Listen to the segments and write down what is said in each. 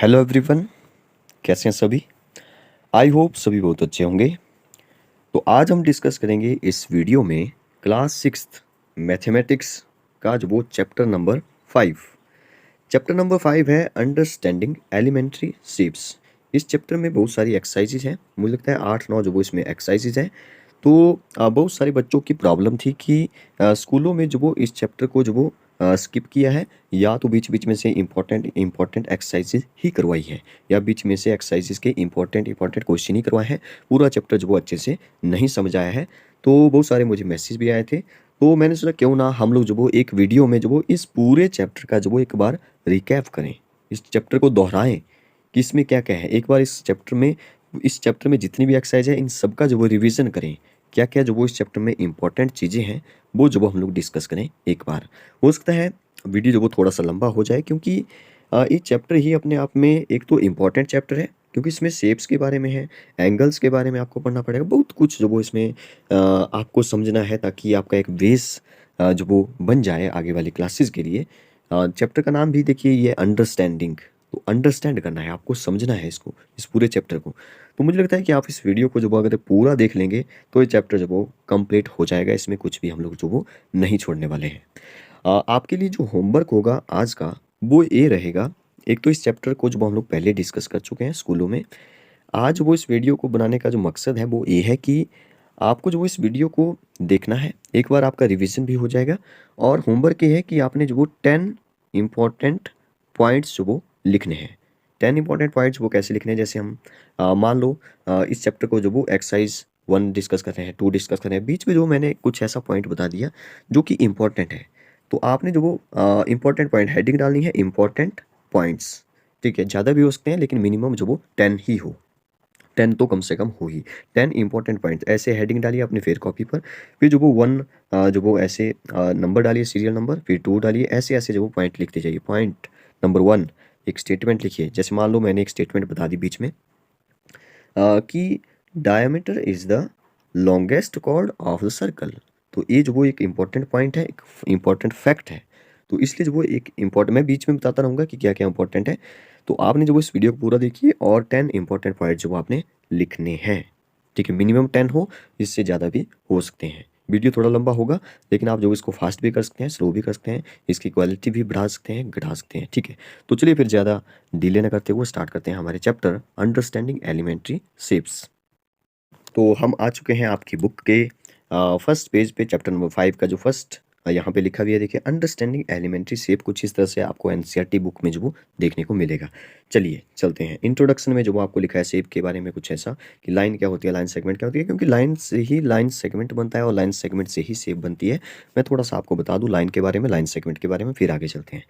Hello everyone, कैसे हैं सभी। आई होप सभी बहुत अच्छे होंगे। तो आज हम डिस्कस करेंगे इस वीडियो में क्लास सिक्स्थ मैथमेटिक्स का जो वो चैप्टर नंबर 5। चैप्टर नंबर 5 है अंडरस्टैंडिंग एलिमेंट्री शेप्स। इस चैप्टर में बहुत सारी एक्सरसाइजेज हैं, मुझे लगता है 8-9 जो वो इसमें एक्सरसाइजेज हैं। तो बहुत सारे बच्चों की प्रॉब्लम थी कि स्कूलों में जो वो इस चैप्टर को जो वो स्किप किया है, या तो बीच बीच में से इम्पोर्टेंट एक्सरसाइजेज ही करवाई है, या बीच में से एक्सरसाइजेज के इम्पोर्टेंट क्वेश्चन ही करवाए हैं। पूरा चैप्टर जो वो अच्छे से नहीं समझ आया है। तो बहुत सारे मुझे मैसेज भी आए थे, तो मैंने सोचा क्यों ना हम लोग जो वो एक वीडियो में जो वो इस पूरे चैप्टर का जो वो एक बार रिकैप करें, इस चैप्टर को दोहराएं कि इसमें क्या क्या है। एक बार इस चैप्टर में जितनी भी एक्सरसाइज है इन सब का जो वो रिवीजन करें, क्या क्या जो वो इस चैप्टर में इंपॉर्टेंट चीज़ें हैं वो जो वो हम लोग डिस्कस करें एक बार। हो सकता है वीडियो जो वो थोड़ा सा लंबा हो जाए, क्योंकि ये चैप्टर ही अपने आप में एक तो इम्पॉर्टेंट चैप्टर है, क्योंकि इसमें शेप्स के बारे में है, एंगल्स के बारे में आपको पढ़ना पड़ेगा, बहुत कुछ जो वो इसमें आपको समझना है, ताकि आपका एक बेस जो वो बन जाए आगे वाली क्लासेस के लिए। चैप्टर का नाम भी देखिए, ये अंडरस्टैंडिंग। तो अंडरस्टैंड करना है आपको, समझना है इसको, इस पूरे चैप्टर को। तो मुझे लगता है कि आप इस वीडियो को जो वो अगर पूरा देख लेंगे तो ये चैप्टर जो वो कंप्लीट हो जाएगा। इसमें कुछ भी हम लोग जो वो नहीं छोड़ने वाले हैं। आपके लिए जो होमवर्क होगा आज का वो ये रहेगा। एक तो इस चैप्टर को जो हम लोग पहले डिस्कस कर चुके हैं स्कूलों में। आज वो इस वीडियो को बनाने का जो मकसद है वो ये है कि आपको जो इस वीडियो को देखना है, एक बार आपका रिवीजन भी हो जाएगा। और होमवर्क ये है कि आपने जो वो 10 इम्पॉर्टेंट पॉइंट्स जो वो लिखने हैं। 10 इम्पॉर्टेंट पॉइंट्स वो कैसे लिखने हैं, जैसे हम मान लो इस चैप्टर को जो वो एक्सरसाइज 1 डिस्कस कर रहे हैं, 2 डिस्कस कर रहे हैं, बीच में जो मैंने कुछ ऐसा पॉइंट बता दिया जो कि इम्पोर्टेंट है, तो आपने जो वो इम्पोर्टेंट पॉइंट हेडिंग डालनी है, इम्पोर्टेंट पॉइंट्स। ठीक है, ज़्यादा भी हो सकते हैं लेकिन मिनिमम जो वो 10 ही हो, 10 तो कम से कम हो ही। 10 इंपॉर्टेंट पॉइंट्स ऐसे हेडिंग डालिए अपने फेयर कॉपी पर। फिर जो वो 1 जो वो ऐसे नंबर डालिए, सीरियल नंबर, फिर 2 डालिए, ऐसे ऐसे जो वो पॉइंट लिखते जाइए। पॉइंट नंबर 1 एक स्टेटमेंट लिखिए। जैसे मान लो मैंने एक स्टेटमेंट बता दी बीच में कि diameter is the longest chord of the circle. तो ये जो वो एक इम्पॉर्टेंट पॉइंट है, एक इम्पॉर्टेंट फैक्ट है। तो इसलिए जो वो एक इम्पॉर्टेंट, मैं बीच में बताता रहूँगा कि क्या क्या इंपॉर्टेंट है। तो आपने जो वो इस वीडियो को पूरा देखिए और 10 इंपॉर्टेंट पॉइंट जो वो आपने लिखने हैं। ठीक है, मिनिमम 10 हो, इससे ज़्यादा भी हो सकते हैं। वीडियो थोड़ा लंबा होगा, लेकिन आप जो इसको फास्ट भी कर सकते हैं, स्लो भी कर सकते हैं, इसकी क्वालिटी भी बढ़ा सकते हैं, घटा सकते हैं। ठीक है, तो चलिए फिर ज़्यादा डिले न करते हुए स्टार्ट करते हैं हमारे चैप्टर अंडरस्टैंडिंग एलिमेंट्री शेप्स। तो हम आ चुके हैं आपकी बुक के फर्स्ट पेज पे, चैप्टर नंबर 5 का जो फर्स्ट यहाँ पे लिखा भी है, देखिए अंडरस्टैंडिंग एलिमेंट्री शेप। कुछ इस तरह से आपको एनसीईआरटी बुक में जो वो देखने को मिलेगा। चलिए चलते हैं। इंट्रोडक्शन में जो वो आपको लिखा है शेप के बारे में कुछ ऐसा कि लाइन क्या होती है, लाइन सेगमेंट क्या होती है, क्योंकि लाइन से ही लाइन सेगमेंट बनता है और लाइन सेगमेंट से ही शेप बनती है। मैं थोड़ा सा आपको बता दूं लाइन के बारे में, लाइन सेगमेंट के बारे में, फिर आगे चलते हैं।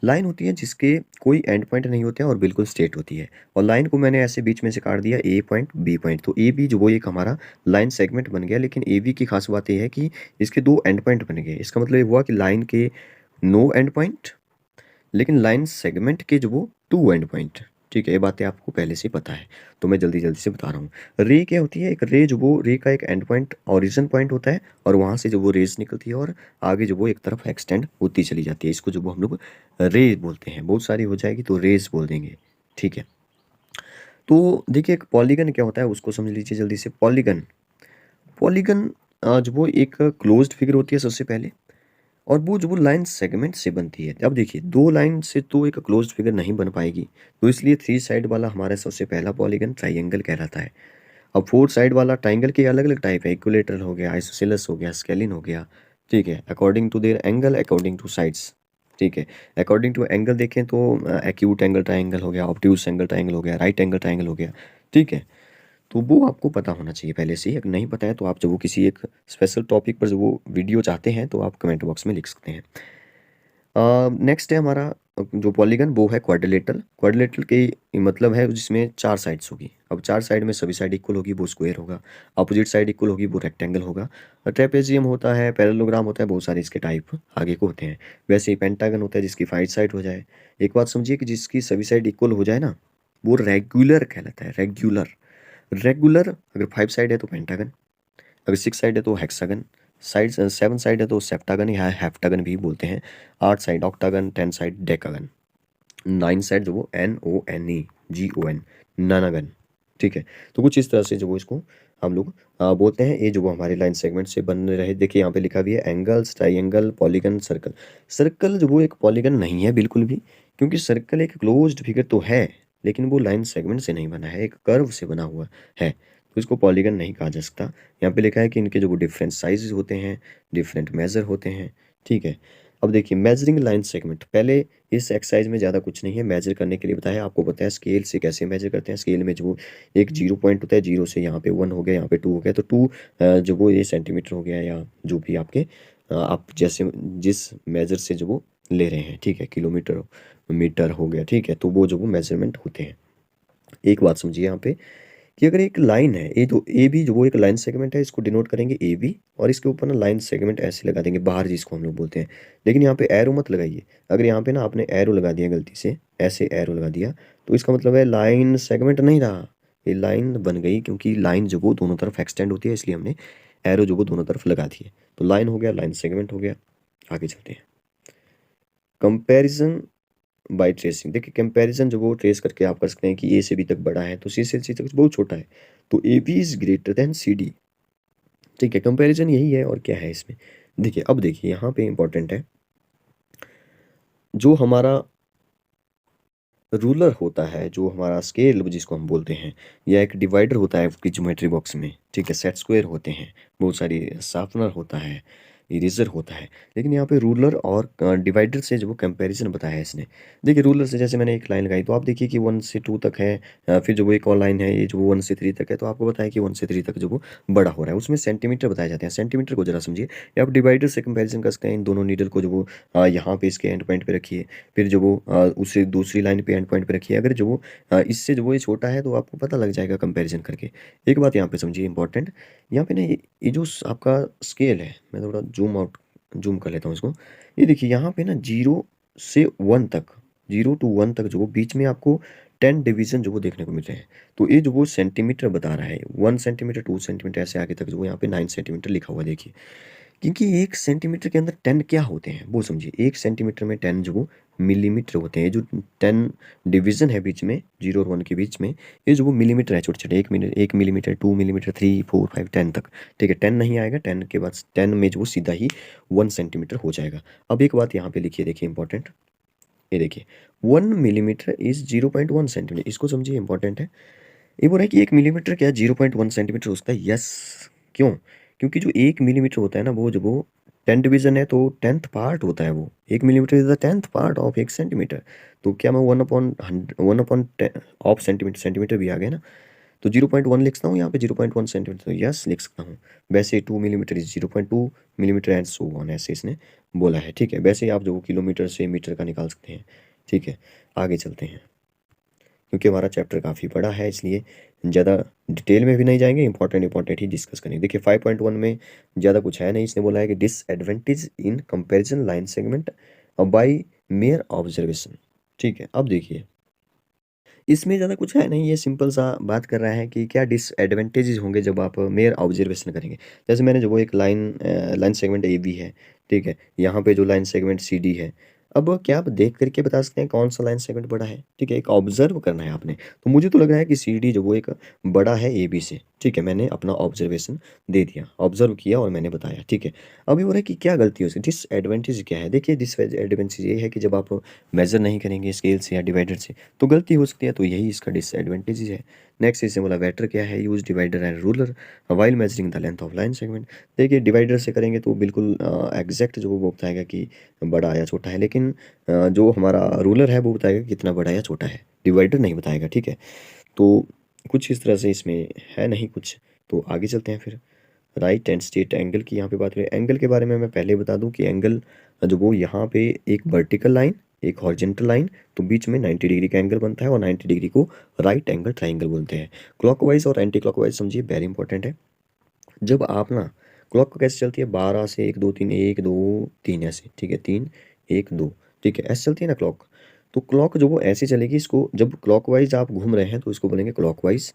लाइन होती है जिसके कोई एंड पॉइंट नहीं होते हैं और बिल्कुल स्ट्रेट होती है। और लाइन को मैंने ऐसे बीच में से काट दिया, ए पॉइंट बी पॉइंट, तो ए बी जो वो एक हमारा लाइन सेगमेंट बन गया। लेकिन ए बी की खास बात यह है कि इसके 2 एंड पॉइंट बन गए। इसका मतलब ये हुआ कि लाइन के नो एंड पॉइंट, लेकिन लाइन सेगमेंट के जो वो 2 एंड पॉइंट। ठीक है, ये बातें आपको पहले से पता है, तो मैं जल्दी जल्दी से बता रहा हूँ। रे क्या होती है, एक रे जो वो रे का एक एंड पॉइंट ओरिजिन पॉइंट होता है, और वहाँ से जो वो रेज निकलती है और आगे जो वो एक तरफ एक्सटेंड होती चली जाती है। इसको जो वो हम लोग रे बोलते हैं। बहुत सारी हो जाएगी तो रेज बोल देंगे। ठीक है, तो देखिए एक पॉलीगन क्या होता है उसको समझ लीजिए जल्दी से। पॉलीगन पॉलीगन जो वो एक क्लोज्ड फिगर होती है सबसे पहले, और वो जो वो लाइन सेगमेंट से बनती है। अब देखिए 2 लाइन से तो एक क्लोज्ड फिगर नहीं बन पाएगी, तो इसलिए 3 साइड वाला हमारा सबसे पहला पॉलीगन ट्राइंगल कहलाता है। अब 4 साइड वाला ट्राइंगल के अलग अलग टाइप है, इक्विलेटरल हो गया, आइसोसेलेस हो गया, स्केलिन हो गया। ठीक है, according to their angle, according to sides. ठीक है, अकॉर्डिंग टू एंगल देखें तो एक्यूट एंगल ट्राइंगल हो गया, ऑब्ट्यूज एंगल ट्राइंगल हो गया, राइट एंगल ट्राइंगल हो गया। ठीक है, तो वो आपको पता होना चाहिए पहले से ही। अगर नहीं पता है तो आप जब वो किसी एक स्पेशल टॉपिक पर जो वो वीडियो चाहते हैं तो आप कमेंट बॉक्स में लिख सकते हैं। नेक्स्ट है हमारा जो पॉलीगन, वो है क्वाड्रिलेटरल। क्वाड्रिलेटरल के मतलब है जिसमें 4 साइड्स होगी। अब 4 साइड में सभी साइड इक्वल होगी, वो स्क्वायर होगा। अपोजिट साइड इक्वल होगी, वो रेक्टेंगल होगा। ट्रेपेजियम होता है, पैरेललोग्राम होता है, बहुत सारे इसके टाइप आगे को होते हैं। वैसे ही पेंटागन होता है जिसकी 5 साइड हो जाए। एक बात समझिए कि जिसकी सभी साइड इक्वल हो जाए ना, वो रेगुलर कहलाता है। रेगुलर रेगुलर अगर 5 साइड है तो पेंटागन, अगर 6 साइड है तो हेक्सागन, साइड 7 साइड है तो सेप्टागन या हेप्टागन भी बोलते हैं, 8 side octagon, 10 side decagon. Nine side जो वो NONEGON, नानागन, ठीक है। तो कुछ इस तरह से जो वो इसको हम लोग बोलते हैं। ये जो वो हमारे लाइन सेगमेंट से बन रहे, देखिए यहाँ पे लिखा भी है angles, triangle, polygon, circle. Circle जो वो एक पॉलीगन नहीं है बिल्कुल भी, क्योंकि सर्कल एक क्लोज्ड फिगर तो है, लेकिन वो लाइन सेगमेंट से नहीं बना है, एक कर्व से बना हुआ है, तो इसको पॉलीगन नहीं कहा जा सकता। यहाँ पे लिखा है कि इनके जो वो डिफरेंट साइज होते हैं, डिफरेंट मेजर होते हैं, ठीक है। अब देखिए मेजरिंग लाइन सेगमेंट, पहले इस एक्सरसाइज में ज़्यादा कुछ नहीं है, मेजर करने के लिए बताया आपको, पता है स्केल से कैसे मेजर करते हैं। स्केल में जो एक जीरो पॉइंट होता है, जीरो से यहाँ पे वन हो गया, यहाँ पे टू हो गया, तो टू जो वो ये सेंटीमीटर हो गया, या जो भी आपके आप जैसे जिस मेजर से जो वो ले रहे हैं, ठीक है, किलोमीटर मीटर हो गया, ठीक है, तो वो जो वो मेजरमेंट होते हैं। एक बात समझिए यहाँ पे कि अगर एक लाइन है, ये तो ए बी जो वो एक लाइन सेगमेंट है, इसको डिनोट करेंगे ए बी, और इसके ऊपर ना लाइन सेगमेंट ऐसे लगा देंगे बाहर, जिसको हम लोग बोलते हैं। लेकिन यहाँ पे एरो मत लगाइए, अगर यहाँ पे ना आपने एरो लगा दिया गलती से, ऐसे एरो लगा दिया, तो इसका मतलब है लाइन सेगमेंट नहीं रहा, ये लाइन बन गई, क्योंकि लाइन जो वो दोनों तरफ एक्सटेंड होती है, इसलिए हमने एरो जो वो दोनों तरफ लगा दिए, तो लाइन हो गया, लाइन सेगमेंट हो गया। आगे चलते हैं, कंपेरिजन बाय ट्रेसिंग। देखिए कंपैरिजन जो वो ट्रेस करके आप कर सकते हैं कि ए से बी तक बड़ा है, तो सी से सी तक बहुत छोटा है, तो A B is greater than C D, ठीक है। कंपैरिजन यही है, और क्या है इसमें। देखिए अब देखिए यहाँ पे इंपॉर्टेंट है, जो हमारा रूलर होता है, जो हमारा स्केल जिसको हम बोलते हैं, या एक डिवाइडर होता है आपकी ज्योमेट्री बॉक्स में, ठीक है, सेट स्क्वायर होते हैं, बहुत सारी शार्पनर होता है, इरेजर होता है, लेकिन यहाँ पे रूलर और डिवाइडर से जो वो कंपैरिजन बताया है इसने। देखिए रूलर से जैसे मैंने एक लाइन लगाई, तो आप देखिए कि 1 से 2 तक है, फिर जो वो एक और लाइन है ये जो 1 से 3 तक है, तो आपको बताया कि 1 से 3 तक जो वो बड़ा हो रहा है, उसमें सेंटीमीटर बताए जाते हैं। सेंटीमीटर को जरा समझिए, या आप डिवाइडर से कंपेरिजन कर सकते हैं, इन दोनों नीडल को जो वो यहाँ पे इसके एंड पॉइंट पे रखिए, फिर जो वो उससे दूसरी लाइन पे एंड पॉइंट पे रखिए, अगर जो वो इससे जो वो ये छोटा है, तो आपको पता लग जाएगा कंपैरिजन करके। एक बात यहाँ पे समझिए इंपॉर्टेंट, यहाँ पे ना ये जो आपका स्केल है, मैं थोड़ा जूम कर लेता हूँ इसको। ये देखिए यहाँ पे ना 0 से 1 तक, 0 to 1 तक जो वो बीच में आपको 10 डिवीजन जो वो देखने को मिल रहे हैं, तो ये जो वो सेंटीमीटर बता रहा है, 1 सेंटीमीटर, 2 सेंटीमीटर, ऐसे आगे तक जो वो यहाँ पे 9 सेंटीमीटर लिखा हुआ है, देखिए। क्योंकि 1 सेंटीमीटर के अंदर 10 क्या होते हैं वो समझिए, 1 सेंटीमीटर में 10 जो वो मिलीमीटर होते हैं, जो 10 डिवीजन है बीच में, 0 और 1 के बीच में, ये जो वो मिलीमीटर है, छोटे छोटे, 1 मिलीमीटर, 2 मिलीमीटर, 3, 4, 5, 10 तक, ठीक है। 10 नहीं आएगा, 10 के बाद 10 में जो वो सीधा ही 1 सेंटीमीटर हो जाएगा। अब एक बात यहाँ पे लिखिए, देखिए इंपॉर्टेंट, ये देखिए 1 मिलीमीटर इज 0.1 सेंटीमीटर, इसको समझिए इंपॉर्टेंट है। ये बोल रहा है कि 1 मिलीमीटर क्या 0.1 सेंटीमीटर हो सकता है, यस। क्यों? क्योंकि जो 1 मिलीमीटर होता है ना, वो जब वो 10 डिवीजन है, तो 10th पार्ट होता है वो, 1 millimetre is the 10th part of 1 centimetre. तो क्या मैं 1/10 ऑफ सेंटीमीटर, सेंटीमीटर भी आ गया ना, तो 0.1 लिख सकता हूँ यहाँ पे, 0.1 सेंटीमीटर, तो यस लिख सकता हूँ। वैसे 2 millimetre is 0.2 millimetre and so on, ऐसे इसने बोला है, ठीक है। वैसे ही आप जो किलोमीटर से मीटर का निकाल सकते हैं, ठीक है। आगे चलते हैं, क्योंकि हमारा चैप्टर काफ़ी बड़ा है, इसलिए ज़्यादा डिटेल में भी नहीं जाएंगे, इंपॉर्टेंट इंपॉर्टेंट ही डिस्कस करेंगे। देखिए 5.1 में ज़्यादा कुछ है नहीं, इसने बोला है कि disadvantage in comparison line segment by mere observation, ठीक है। अब देखिए इसमें ज़्यादा कुछ है नहीं, ये सिंपल सा बात कर रहा है कि क्या डिसएडवांटेजेस होंगे जब आप मेयर ऑब्जर्वेशन करेंगे। जैसे मैंने जो वो एक लाइन सेगमेंट ए बी है, ठीक है, यहाँ पे जो लाइन सेगमेंट सी डी है। अब क्या आप देख करके बता सकते हैं कौन सा लाइन सेगमेंट बड़ा है, ठीक है, एक ऑब्जर्व करना है आपने। तो मुझे तो लग रहा है कि सी डी जो वो एक बड़ा है ए बी से, ठीक है, मैंने अपना ऑब्जर्वेशन दे दिया, ऑब्जर्व किया और मैंने बताया, ठीक है। अभी हो रहा है कि क्या गलती हो सकती है, डिसएडवांटेज क्या है। देखिए डिसएडवांटेज ये है कि जब आप मेजर नहीं करेंगे स्केल से या डिवाइडर से, तो गलती हो सकती है, तो यही इसका डिसएडवांटेज है। नेक्स्ट इससे बोला वेक्टर क्या है, use divider and ruler while measuring the length of line segment. देखिए डिवाइडर से करेंगे तो बिल्कुल एग्जैक्ट जो वो बताएगा कि बड़ा या छोटा है, लेकिन जो हमारा रूलर है वो बताएगा कि कितना बड़ा या छोटा है, डिवाइडर नहीं बताएगा, ठीक है। तो कुछ इस तरह से इसमें है नहीं कुछ। तो आगे चलते हैं फिर, राइट एंड स्ट्रेट एंगल की यहाँ पे बात करें। एंगल के बारे में मैं पहले बता दूं कि एंगल जो वो यहाँ पे एक वर्टिकल लाइन, एक हॉरिजॉन्टल लाइन, तो बीच में 90 डिग्री का एंगल बनता है, और 90 डिग्री को राइट एंगल ट्राइंगल बोलते हैं। क्लॉकवाइज और एंटी क्लॉकवाइज समझिए, वेरी इंपॉर्टेंट है। जब आप ना क्लॉक कैसे चलती है, 12 से 1 2 3, 1 2 3 ऐसे, ठीक है, 3 1 2, ठीक है, ऐसे चलती है ना क्लॉक। तो क्लॉक जो वो ऐसे चलेगी, इसको जब क्लॉकवाइज आप घूम रहे हैं तो इसको बोलेंगे क्लॉकवाइज।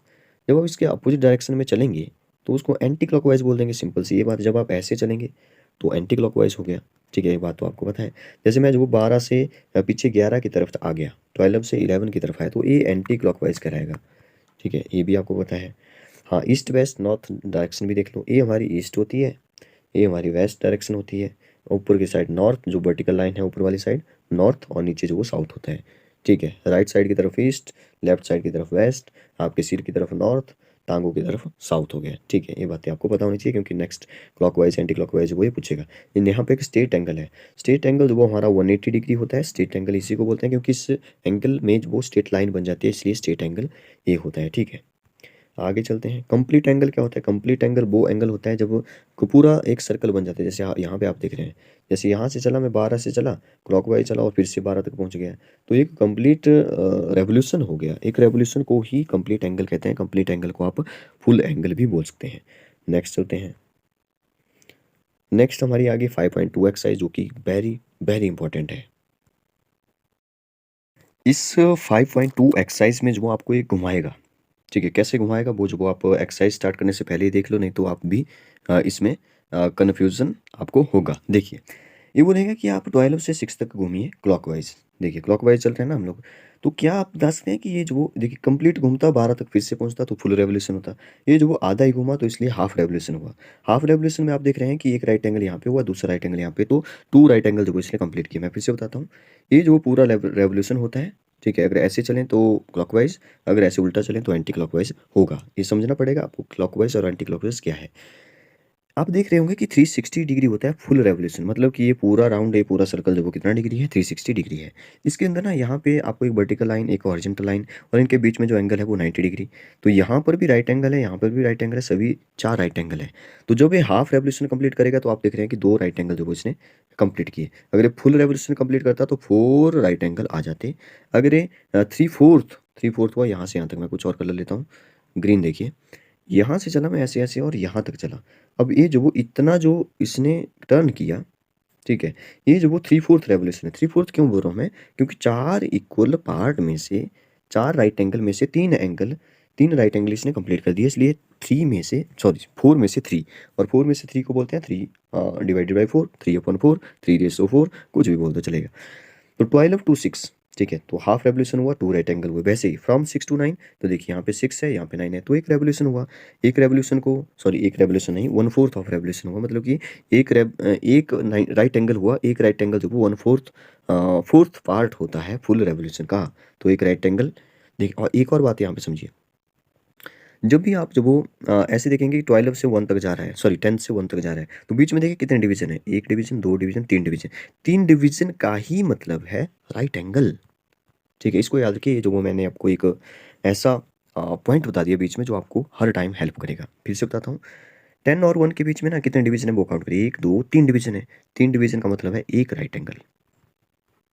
जब आप इसके अपोजिट डायरेक्शन में चलेंगे तो उसको एंटी क्लॉकवाइज बोल देंगे, सिंपल सी ये बात। जब आप ऐसे चलेंगे तो एंटी क्लॉकवाइज हो गया। ठीक है, ये बात तो आपको पता है। जैसे मैं जो 12 से पीछे 11 की तरफ आ गया, 12 से 11 की तरफ आया, तो ये एंटी क्लॉकवाइज कराएगा। ठीक है, ये भी आपको पता है। हाँ, ईस्ट वेस्ट नॉर्थ डायरेक्शन भी देख लो, ये हमारी ईस्ट होती है, ये हमारी वेस्ट डायरेक्शन होती है, ऊपर की साइड नॉर्थ, जो वर्टिकल लाइन है ऊपर वाली साइड नॉर्थ, और नीचे जो वो साउथ होता है। ठीक है, राइट साइड की तरफ ईस्ट, लेफ्ट साइड की तरफ वेस्ट, आपके सिर की तरफ नॉर्थ, टांगों की तरफ साउथ हो गया। ठीक है, ये बातें आपको पता होनी चाहिए, क्योंकि नेक्स्ट क्लॉकवाइज एंटी क्लॉकवाइज वो ये पूछेगा। यहाँ पे एक स्ट्रेट एंगल है, स्ट्रेट एंगल जो वो हमारा 180 डिग्री होता है। स्ट्रेट एंगल इसी को बोलते हैं, क्योंकि इस एंगल में वो स्ट्रेट लाइन बन जाती है, इसलिए स्ट्रेट एंगल ये होता है। ठीक है, आगे चलते हैं। कंप्लीट एंगल क्या होता है? कंप्लीट एंगल वो एंगल होता है जब पूरा एक सर्कल बन जाता है। जैसे यहाँ पे आप देख रहे हैं, जैसे यहाँ से चला मैं 12 से चला, क्लॉकवाइज चला और फिर से 12 तक पहुँच गया, तो एक कंप्लीट रेवोल्यूशन हो गया। एक रेवोल्यूशन को ही कंप्लीट एंगल कहते हैं। कंप्लीट एंगल को आप फुल एंगल भी बोल सकते हैं। नेक्स्ट चलते हैं। नेक्स्ट हमारी आगे 5.2 एक्सरसाइज, जो कि वेरी वेरी इंपॉर्टेंट है। इस 5.2 एक्सरसाइज में जो आपको ये घुमाएगा, ठीक है, कैसे घुमाएगा वो आप एक्सरसाइज स्टार्ट करने से पहले ही देख लो, नहीं तो आप भी इसमें कन्फ्यूज़न आपको होगा। देखिए, ये बोलेगा कि आप 12 से 6 तक घूमिए क्लॉकवाइज। देखिए, क्लॉकवाइज चल रहे हैं ना हम लोग, तो क्या आप बता सकते हैं कि ये जो देखिए कंप्लीट घूमता 12 तक फिर से पहुंचता तो फुल रेवोल्यूशन होता। ये जो वो आधा ही घूमा तो इसलिए हाफ रेवोल्यूशन हुआ। हाफ रेवोल्यूशन में आप देख रहे हैं कि एक राइट एंगल यहाँ पे हुआ, दूसरा राइट एंगल यहाँ पे, तो 2 राइट एंगल जो वो इसलिए कंप्लीट किया। मैं फिर से बताता हूँ, ये जो पूरा रेवोल्यूशन होता है, ठीक है, अगर ऐसे चलें तो क्लॉकवाइज, अगर ऐसे उल्टा चलें तो एंटी क्लॉकवाइज होगा। ये समझना पड़ेगा आपको क्लॉकवाइज और एंटी क्लॉकवाइज क्या है। आप देख रहे होंगे कि 360 डिग्री होता है फुल रेवोल्यूशन, मतलब कि ये पूरा राउंड, ये पूरा सर्कल जो वो कितना डिग्री है? 360 डिग्री है। इसके अंदर ना यहाँ पे आपको एक वर्टिकल लाइन, एक हॉरिजॉन्टल लाइन, और इनके बीच में जो एंगल है वो 90 डिग्री। तो यहाँ पर भी राइट एंगल है, यहाँ पर भी राइट एंगल है, सभी 4 राइट एंगल है। तो जब ये हाफ रेवोल्यूशन कंप्लीट करेगा तो आप देख रहे हैं कि 2 राइट एंगल जो वो इसने कंप्लीट किए। अगर ये फुल रेवोल्यूशन कंप्लीट करता तो 4 राइट एंगल आ जाते। अगर ये 3/4 हुआ, यहाँ से यहाँ तक मैं कुछ और कलर लेता हूँ, ग्रीन देखिए, यहाँ से चला मैं ऐसे ऐसे और यहाँ तक चला। अब ये जो वो इतना जो इसने टर्न किया, ठीक है, ये जो वो 3/4 रेवोल्यूशन है। 3/4 क्यों बोल रहा हूँ मैं? क्योंकि 4 इक्वल पार्ट में से, 4 राइट एंगल में से 3 राइट एंगल इसने कंप्लीट कर दिए, इसलिए 4 में से 3, और 4 में से 3 को बोलते हैं 3 डिवाइडेड बाई 4, 3/4, 3/4, कुछ भी बोल दो चलेगा। तो 12 to 6, ठीक है, तो हाफ रेवोल्यूशन हुआ, 2 राइट एंगल हुए। वैसे ही फ्रॉम 6 to 9, तो देखिए यहाँ पे 6 है, यहाँ पे 9 है, तो एक रेवोल्यूशन हुआ। एक रेवोल्यूशन को, सॉरी, एक रेवोल्यूशन नहीं, 1/4 ऑफ रेवोल्यूशन हुआ, मतलब कि एक राइट एंगल हुआ। एक राइट एंगल जो वो 1/4 फोर्थ पार्ट होता है फुल रेवोल्यूशन का। तो एक राइट एंगल देखिए। और एक और बात यहाँ पे समझिए, जब भी आप जब वो ऐसे देखेंगे कि 12 से 1 तक जा रहा है, सॉरी 10 से 1 तक जा रहा है, तो बीच में देखिए कितने डिवीजन है? 1 डिवीजन, 2 डिवीजन, 3 डिवीजन। 3 डिवीजन का ही मतलब है राइट एंगल। ठीक है, इसको याद रखिए। जो वो मैंने आपको एक ऐसा पॉइंट बता दिया बीच में, जो आपको हर टाइम हेल्प करेगा। फिर से बताता हूँ, 10 और 1 के बीच में ना कितने डिवीजन है वो काउंट करिए। 1, 2, 3 डिवीजन है। 3 डिवीजन का मतलब है एक राइट एंगल।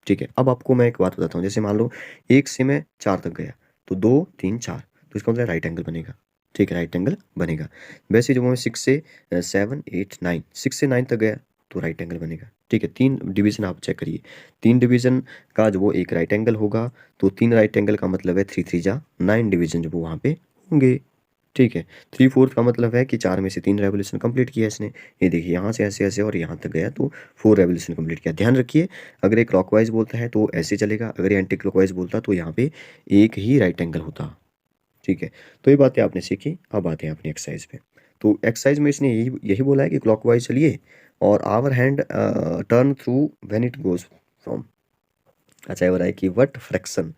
ठीक है, अब आपको मैं एक बात बताता हूँ। जैसे मान लो 1 से मैं 4 तक गया, तो 2, 3, 4, तो इसका मतलब राइट एंगल बनेगा। ठीक है, राइट एंगल बनेगा। वैसे जब मैं 6 से 7, 8, 9, 6 से 9 तक गया, तो राइट एंगल बनेगा। ठीक है, 3 डिवीजन आप चेक करिए। 3 डिवीजन का जो वो एक राइट एंगल होगा, तो 3 राइट एंगल का मतलब है 3 3 जा 9 डिवीजन जो वो वहाँ पे होंगे। ठीक है, 3/4 का मतलब है कि 4 में से 3 रेवोल्यूशन कंप्लीट किया इसने। ये देखिए, यहाँ से ऐसे ऐसे और यहाँ तक गया, तो 4 रेवोल्यूशन कंप्लीट किया। ध्यान रखिए, अगर ये क्लॉकवाइज बोलता है तो ऐसे चलेगा, अगर ये एंटी क्लॉकवाइज बोलता तो यहाँ पे एक ही राइट एंगल होता। ठीक है, तो ये बातें आपने सीखी। अब आते हैं अपनी एक्सरसाइज पे। तो एक्सरसाइज में इसने यही यही बोला है कि क्लॉकवाइज चलिए, और hour hand turn through when it goes from. अच्छा, ये हो रहा है कि व्हाट फ्रैक्शन,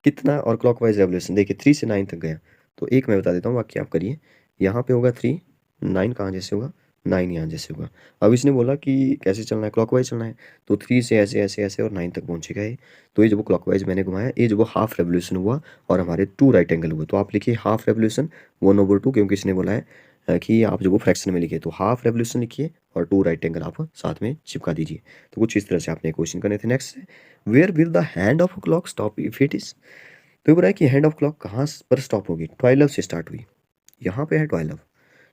कितना, और क्लॉकवाइज रेवोल्यूशन। देखिए 3 से 9 तक गया, तो एक मैं बता देता हूँ, बाकी आप करिए। यहाँ पे होगा 3, 9 कहाँ जैसे होगा? 9 यहाँ जैसे होगा। अब इसने बोला कि कैसे चलना है? क्लॉकवाइज चलना है, तो 3 से ऐसे ऐसे ऐसे और 9 तक पहुँचेगा ये। तो ये जो वो क्लॉकवाइज मैंने घुमाया, ये जो वो हाफ रेवोल्यूशन हुआ, और हमारे 2 राइट एंगल हुए। तो आप लिखिए हाफ रेवोल्यूशन 1/2, क्योंकि इसने बोला है कि आप जो वो फ्रैक्शन में लिखिए, तो हाफ रेवोल्यूशन लिखिए और 2 राइट एंगल आप साथ में चिपका दीजिए। तो कुछ इस तरह से आपने क्वेश्चन करने थे। Next, where will the hand of clock stop if it is. तो ये बोल रहा है कि हैंड ऑफ क्लॉक कहाँ पर स्टॉप होगी? 12 से स्टार्ट हुई, यहाँ पे है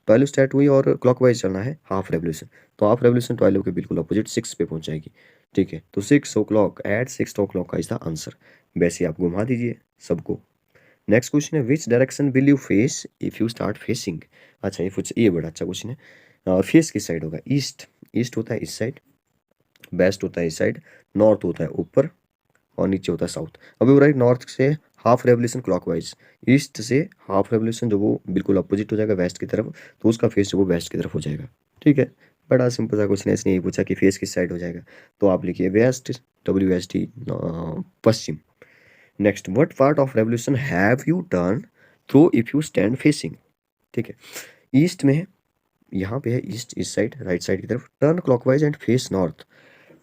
12 स्टार्ट हुई, और क्लॉकवाइज चलना है हाफ रेवोल्यूशन। तो हाफ रेवोल्यूशन 12 के बिल्कुल अपोजिट 6 पे पहुंच जाएगी। ठीक है, तो 6 o'clock, एट 6 o'clock का इज द आंसर। वैसे आप घुमा दीजिए सबको। नेक्स्ट क्वेश्चन है, which direction will you face if you start facing. अच्छा, ये बड़ा अच्छा क्वेश्चन है। फेस किस साइड होगा? ईस्ट। ईस्ट होता है इस साइड, वेस्ट होता है इस साइड, नॉर्थ होता है ऊपर और नीचे होता है साउथ। अभी हो रहा है नॉर्थ से हाफ रेवोल्यूशन क्लॉकवाइज, ईस्ट से हाफ रेवोल्यूशन जो वो बिल्कुल अपोजिट हो जाएगा वेस्ट की तरफ, तो उसका फेस जो वो वेस्ट की तरफ हो जाएगा। ठीक है, बड़ा सिंपल सा क्वेश्चन है, इसने यही पूछा कि फेस किस साइड हो जाएगा, तो आप लिखिए वेस्ट, WST पश्चिम। Next, what part of revolution have you turn through if you stand facing. ठीक है, ईस्ट में है, यहाँ पे है ईस्ट इस साइड राइट साइड की तरफ, turn clockwise and face north.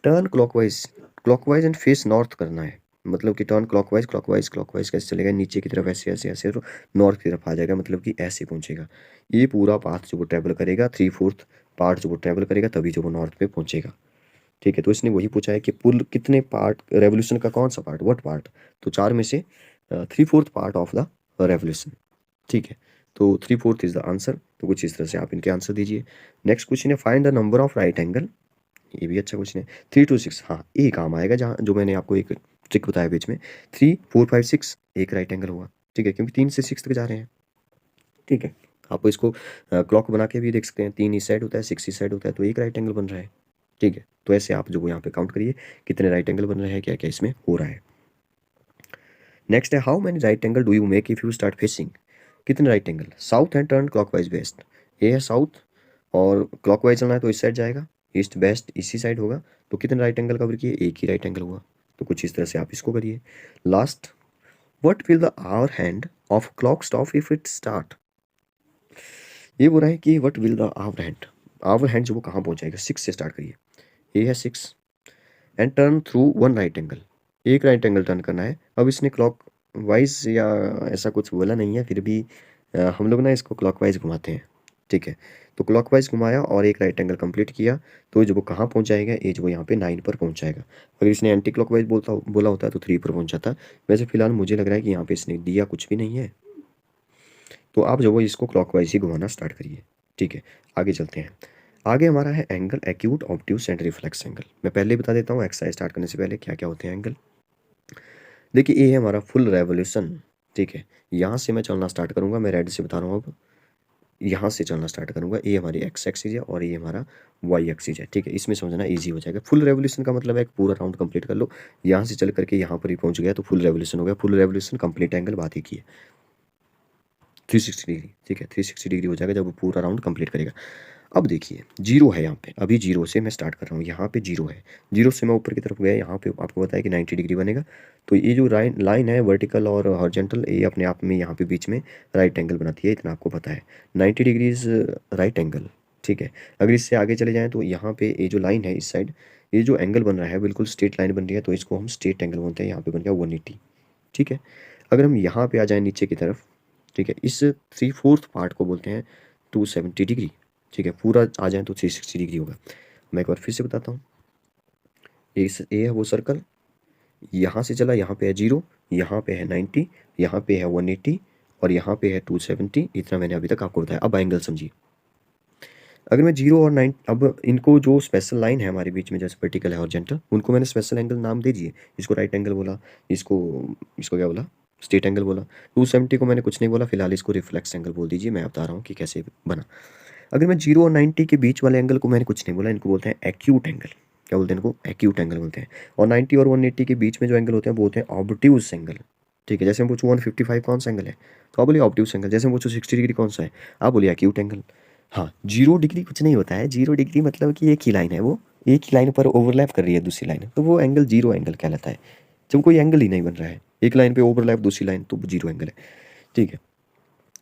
Turn clockwise, clockwise and face north करना है, मतलब कि टर्न क्लॉकवाइज, क्लॉकवाइज क्लॉकवाइज कैसे चलेगा, नीचे की तरफ ऐसे ऐसे ऐसे तो नॉर्थ की तरफ आ जाएगा, मतलब कि ऐसे पहुंचेगा। ये पूरा पाथ जो वो ट्रैवल करेगा, 3/4 पार्ट जो वो ट्रैवल करेगा तभी जो वो नॉर्थ पे पहुंचेगा। ठीक है, तो इसने वही पूछा है कि पुल कितने पार्ट, रेवोल्यूशन का कौन सा पार्ट, व्हाट पार्ट, तो 4 में से 3/4 पार्ट ऑफ द रेवोल्यूशन। ठीक है, तो 3/4 इज द आंसर। तो कुछ इस तरह से आप इनके आंसर दीजिए। नेक्स्ट क्वेश्चन है, find the number of right angle. ये भी अच्छा क्वेश्चन है। 3 to 6, हाँ ए काम आएगा, जहाँ जो मैंने आपको एक ट्रिक बताया बीच में, 3 4 5 6 एक राइट एंगल होगा। ठीक है, क्योंकि 3 से 6 तक जा रहे हैं। ठीक है, आप इसको क्लॉक बना के भी देख सकते हैं, 3 इस साइड होता है 6 इस साइड होता है, तो एक राइट एंगल बन रहा है। ठीक है, तो ऐसे आप जो यहाँ पे काउंट करिए कितने राइट एंगल बन रहे हैं, क्या क्या इसमें हो रहा है। नेक्स्ट है, how many right angle do you make if you start facing. कितने right angle, south and turn clockwise west, ये है साउथ और क्लॉकवाइज चलना है तो इस साइड जाएगा, ईस्ट वेस्ट इसी साइड होगा, तो कितने राइट एंगल कवर किए, एक ही राइट एंगल हुआ। तो कुछ इस तरह से आप इसको करिए। Last, what will the hour hand of clock stop if it start. ये बोल रहा है कि what will the hour hand जो वो कहाँ पहुंच जाएगा, 6 से स्टार्ट करिए, ये है 6 and turn through one right angle, एक राइट एंगल टर्न करना है। अब इसने क्लॉक वाइज या ऐसा कुछ बोला नहीं है, फिर भी हम लोग ना इसको क्लॉकवाइज घुमाते हैं। ठीक है, तो क्लॉकवाइज घुमाया और एक राइट एंगल कंप्लीट किया, तो जो वो कहाँ पहुंच जाएगा, ये जो वो यहाँ पे 9 पर पहुंच जाएगा। अगर इसने एंटी क्लॉकवाइज बोला होता है तो 3 पर पहुंच जाता। वैसे फिलहाल मुझे लग रहा है कि यहाँ पे इसने दिया कुछ भी नहीं है, तो आप जो वो इसको क्लॉकवाइज ही घुमाना स्टार्ट करिए। ठीक है, आगे चलते हैं। आगे हमारा है angle, acute, obtuse and reflex angle. मैं पहले बता देता हूँ एक्सरसाइज स्टार्ट करने से पहले क्या क्या होते हैं एंगल। देखिए, ये है हमारा फुल रेवोल्यूशन। ठीक है, यहाँ से मैं चलना स्टार्ट करूँगा, मैं रेड से बता रहा हूँ अब, यहाँ से चलना स्टार्ट करूँगा, ये हमारी एक्स एक्सिस है और ये हमारा वाई एक्सिस है। ठीक है, इसमें समझना इजी हो जाएगा। फुल रेवोल्यूशन का मतलब है एक पूरा राउंड कंप्लीट कर लो, यहाँ से चल करके यहाँ पर ही पहुँच गया तो फुल रेवोल्यूशन हो गया। फुल रेवोल्यूशन कंप्लीट एंगल बात ही की है 360 डिग्री। ठीक है, 360 डिग्री हो जाएगा जब वो पूरा राउंड कंप्लीट करेगा। अब देखिए, जीरो है यहाँ पे, अभी जीरो से मैं स्टार्ट कर रहा हूँ, यहाँ पे जीरो है, जीरो से मैं ऊपर की तरफ गया, यहाँ पे आपको बताया कि 90 डिग्री बनेगा। तो ये जो लाइन है वर्टिकल और हॉरिजॉन्टल, ये अपने आप में यहाँ पे बीच में राइट एंगल बनाती है, इतना आपको पता है, 90 डिग्रीज राइट एंगल। ठीक है, अगर इससे आगे चले जाएँ तो यहाँ पे ये जो लाइन है इस साइड, ये जो एंगल बन रहा है बिल्कुल स्ट्रेट लाइन बन रही है, तो इसको हम स्ट्रेट एंगल बोलते हैं, यहाँ पे बन गया 180। ठीक है, अगर हम यहाँ पे आ जाएँ नीचे की तरफ, ठीक है, इस 3/4 पार्ट को बोलते हैं 270 डिग्री। ठीक है, पूरा आ जाए तो 360 डिग्री होगा। मैं एक बार फिर से बताता हूँ, ये है वो सर्कल, यहाँ से चला, यहाँ पे है 0, यहाँ पे है 90, यहाँ पे है 180 और यहाँ पे है 270। इतना मैंने अभी तक आपको बताया। अब एंगल समझिए, अगर मैं 0 और 9, अब इनको जो स्पेशल लाइन है हमारे बीच में, जैसे वर्टिकल है हॉरिजॉन्टल, उनको मैंने स्पेशल एंगल नाम दे दिए। इसको राइट एंगल बोला, इसको इसको क्या बोला, स्ट्रेट एंगल बोला। 270 को मैंने कुछ नहीं बोला, फिलहाल इसको रिफ्लेक्स एंगल बोल दीजिए, मैं बता रहा हूँ कि कैसे बना। अगर मैं 0 और 90 के बीच वाले एंगल को मैंने कुछ नहीं बोला, इनको बोलते हैं एक्यूट एंगल। क्या बोलते हैं इनको, एक्यूट एंगल बोलते हैं। और 90 और 180 के बीच में जो एंगल होते हैं वो होते हैं ऑब्ट्यूज एंगल। ठीक है, जैसे हम पूछो 155 कौन सा एंगल है, तो आप बोलिए ऑब्ट्यूज एंगल। जैसे हम पूछो 60 डिग्री कौन सा है, आप बोलिए एक्यूट एंगल। हाँ, 0 डिग्री कुछ नहीं होता है, 0 डिग्री मतलब कि एक ही लाइन है, वो एक ही लाइन पर ओवरलैप कर रही है दूसरी लाइन, तो वो एंगल 0 एंगल कहलाता है। जब कोई एंगल ही नहीं बन रहा है, एक लाइन पे ओवरलैप दूसरी लाइन, तो 0 एंगल है। ठीक है,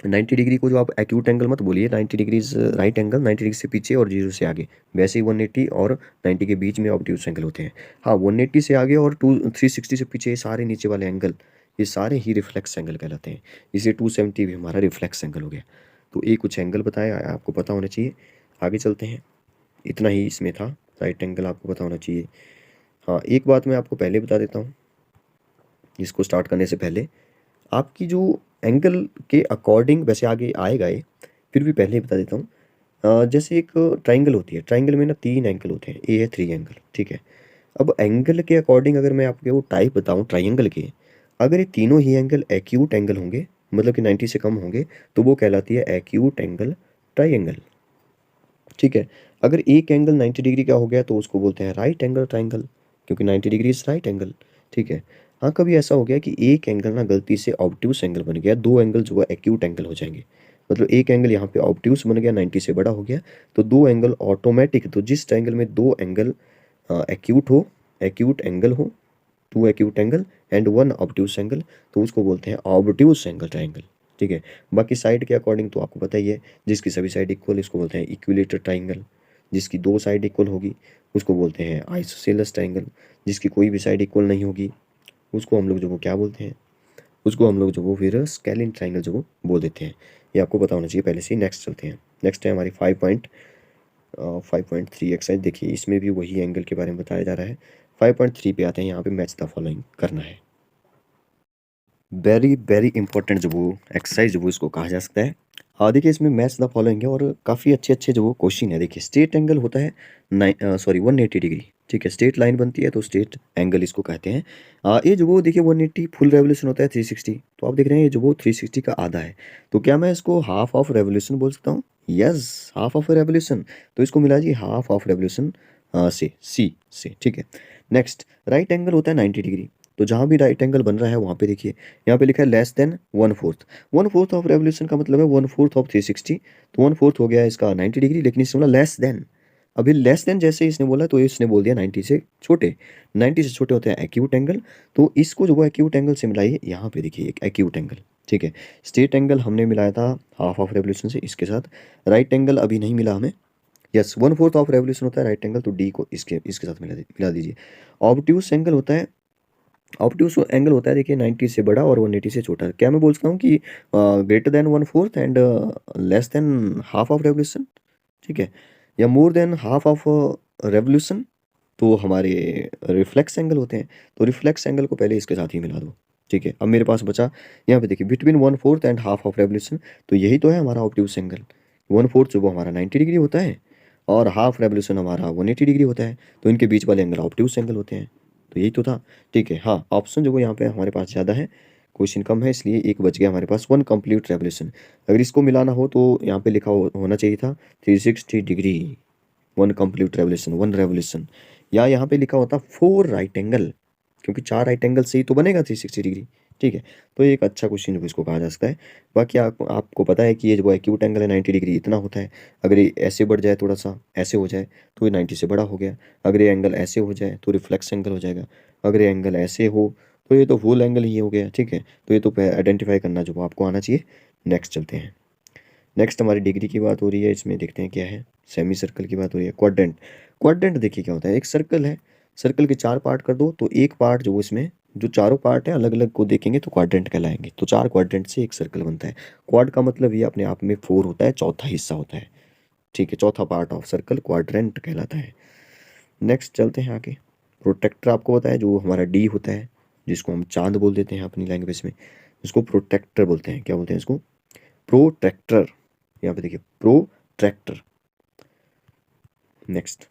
90 डिग्री को जो आप एक्यूट एंगल मत बोलिए, 90 डिग्रीज राइट एंगल, 90 डिग्री से पीछे और 0 से आगे। वैसे ही 180 और 90 के बीच में ऑब्ट्यूज एंगल होते हैं। हाँ, 180 से आगे और 360 से पीछे, ये सारे नीचे वाले एंगल, ये सारे ही रिफ्लेक्स एंगल कहलाते हैं। इसे 270 भी हमारा रिफ्लेक्स एंगल हो गया। तो ये कुछ एंगल बताया, आपको पता होना चाहिए। आगे चलते हैं, इतना ही इसमें था, राइट एंगल आपको पता होना चाहिए। हाँ, एक बात मैं आपको पहले बता देता हूँ, इसको स्टार्ट करने से पहले, आपकी जो एंगल के अकॉर्डिंग, वैसे आगे आएगा ये, फिर भी पहले ही बता देता हूँ। जैसे एक ट्राइंगल होती है, ट्राइंगल में ना 3 एंगल होते हैं, ये है 3 एंगल। ठीक है, अब एंगल के अकॉर्डिंग अगर मैं आपको वो टाइप बताऊँ ट्राइंगल के, अगर ये तीनों ही एंगल एक्यूट एंगल होंगे, मतलब कि 90 से कम होंगे, तो वो कहलाती है एक्यूट एंगल ट्राइंगल। ठीक है। अगर एक एंगल 90 डिग्री का हो गया तो उसको बोलते हैं राइट एंगल ट्राइंगल, क्योंकि 90 डिग्री इज राइट एंगल, ठीक है। हाँ, कभी ऐसा हो गया कि एक एंगल ना गलती से ऑब्ट्यूस एंगल बन गया, दो एंगल जो है एक्यूट एंगल हो जाएंगे। मतलब एक एंगल यहाँ पे ऑब्ट्यूस बन गया, 90 से बड़ा हो गया, तो दो एंगल ऑटोमेटिक, तो जिस एंगल में दो एंगल एक्यूट एंगल हो, two acute angle and one obtuse angle, तो उसको बोलते हैं ऑब्ट्यूस एंगल ट्राइंगल, ठीक है। बाकी साइड के अकॉर्डिंग तो आपको पता ही है, जिसकी सभी साइड इक्वल इसको बोलते हैं इक्विलेटर ट्राइंगल, जिसकी दो साइड इक्वल होगी उसको बोलते हैं आइसोसेलेस ट्राइंगल, जिसकी कोई भी साइड इक्वल नहीं होगी उसको हम लोग जो वो क्या बोलते हैं, उसको हम लोग जो वो फिर स्केलिन ट्राइंगल जो वो बोल देते हैं। ये आपको पता होना चाहिए पहले से ही। नेक्स्ट चलते हैं। नेक्स्ट है हमारी 5.3 एक्सरसाइज। देखिए इसमें भी वही एंगल के बारे में बताया जा रहा है। 5.3 पे आते हैं, यहाँ पे मैच द फॉलोइंग करना है। वेरी वेरी इंपॉर्टेंट जो वो एक्सरसाइज जो वो इसको कहा जा सकता है। हाँ देखिए, इसमें मैच द फॉलोइंग है और काफ़ी अच्छे अच्छे जो वो क्वेश्चन है। देखिए स्ट्रेट एंगल होता है 180 डिग्री, ठीक है। स्ट्रेट लाइन बनती है तो स्ट्रेट एंगल इसको कहते हैं। ये जो वो देखिए 180 फुल रेवोल्यूशन होता है 360, तो आप देख रहे हैं ये जो वो 360 का आधा है, तो क्या मैं इसको हाफ ऑफ रेवोल्यूशन बोल सकता हूँ? Yes, half of revolution. तो इसको मिला जी हाफ ऑफ रेवोल्यूशन से, सी से, ठीक है। नेक्स्ट, राइट एंगल होता है 90 डिग्री, तो जहाँ भी राइट एंगल बन रहा है वहाँ पे देखिए यहाँ पे लिखा है लेस देन 1/4। 1/4 ऑफ रेवोल्यूशन का मतलब है 1/4 ऑफ 360, तो 1/4 हो गया इसका 90 डिग्री, लेकिन इसने बोला लेस देन। अभी लेस देन जैसे इसने बोला तो इसने बोल दिया 90 से छोटे। 90 से छोटे होते हैं एक्यूट एंगल, तो इसको जो वो एक्यूट एंगल से मिलाइए, यहाँ पे देखिए एक एक्यूट एंगल, ठीक है। स्ट्रेट एंगल हमने मिलाया था हाफ ऑफ रेवोल्यूशन से, इसके साथ राइट एंगल अभी नहीं मिला हमें। यस, 1/4 ऑफ रेवोल्यूशन होता है राइट एंगल, तो डी को इसके साथ मिला दीजिए। ऑब्ट्यूस एंगल होता है, ऑब्ट्यूस एंगल होता है देखिए 90 से बड़ा और 180 से छोटा। क्या मैं बोल सकता हूँ कि greater than 1/4 and less than half of revolution, ठीक है, या more than half of revolution, तो हमारे रिफ्लेक्स एंगल होते हैं। तो रिफ्लेक्स एंगल को पहले इसके साथ ही मिला दो, ठीक है। अब मेरे पास बचा यहाँ पे देखिए between 1/4 and half of revolution, तो यही तो है हमारा ऑब्ट्यूस एंगल। 1/4 जो वो हमारा 90 डिग्री होता है और हाफ रेवोल्यूशन हमारा 180 डिग्री होता है, तो इनके बीच वाले एंगल ऑब्ट्यूस एंगल होते हैं। तो यही तो था, ठीक है। हाँ, ऑप्शन जो वो यहाँ पे हमारे पास ज़्यादा है, क्वेश्चन कम है, इसलिए एक बच गया हमारे पास, वन कंप्लीट रेवोल्यूशन। अगर इसको मिलाना हो तो यहाँ पे लिखा होना चाहिए था 360 degree, one complete revolution, one revolution, या यहाँ पे लिखा होता 4 राइट एंगल, क्योंकि 4 राइट एंगल से ही तो बनेगा 360 डिग्री, ठीक है। तो ये एक अच्छा क्वेश्चन जो इसको कहा जा सकता है। बाकी आपको पता है कि ये जो एक्यूट एंगल है 90 डिग्री इतना होता है। अगर ये ऐसे बढ़ जाए, थोड़ा सा ऐसे हो जाए, तो ये 90 से बड़ा हो गया। अगर ये एंगल ऐसे हो जाए तो रिफ्लेक्स एंगल हो जाएगा। अगर ये एंगल ऐसे हो तो ये तो फुल एंगल ही हो गया, ठीक है। तो ये तो आइडेंटिफाई करना जो आपको आना चाहिए। नेक्स्ट चलते हैं। नेक्स्ट हमारी डिग्री की बात हो रही है, इसमें देखते हैं क्या है। सेमी सर्कल की बात हो रही है। क्वाड्रेंट, क्वाड्रेंट देखिए क्या होता है, एक सर्कल है, सर्कल के 4 पार्ट कर दो, तो एक पार्ट जो इसमें जो चारों पार्ट हैं अलग अलग को देखेंगे तो क्वाड्रेंट कहलाएंगे। तो 4 क्वाड्रेंट से एक सर्कल बनता है। क्वाड का मतलब ये अपने आप में 4 होता है, चौथा हिस्सा होता है, ठीक है। चौथा पार्ट ऑफ सर्कल क्वाड्रेंट कहलाता है। नेक्स्ट चलते हैं आगे। प्रोटेक्टर आपको पता है, जो हमारा डी होता है, जिसको हम चांद बोल देते हैं अपनी लैंग्वेज में, उसको प्रोटेक्टर बोलते हैं। क्या बोलते हैं इसको? प्रोटेक्टर। यहाँ पे देखिए प्रोट्रैक्टर। नेक्स्ट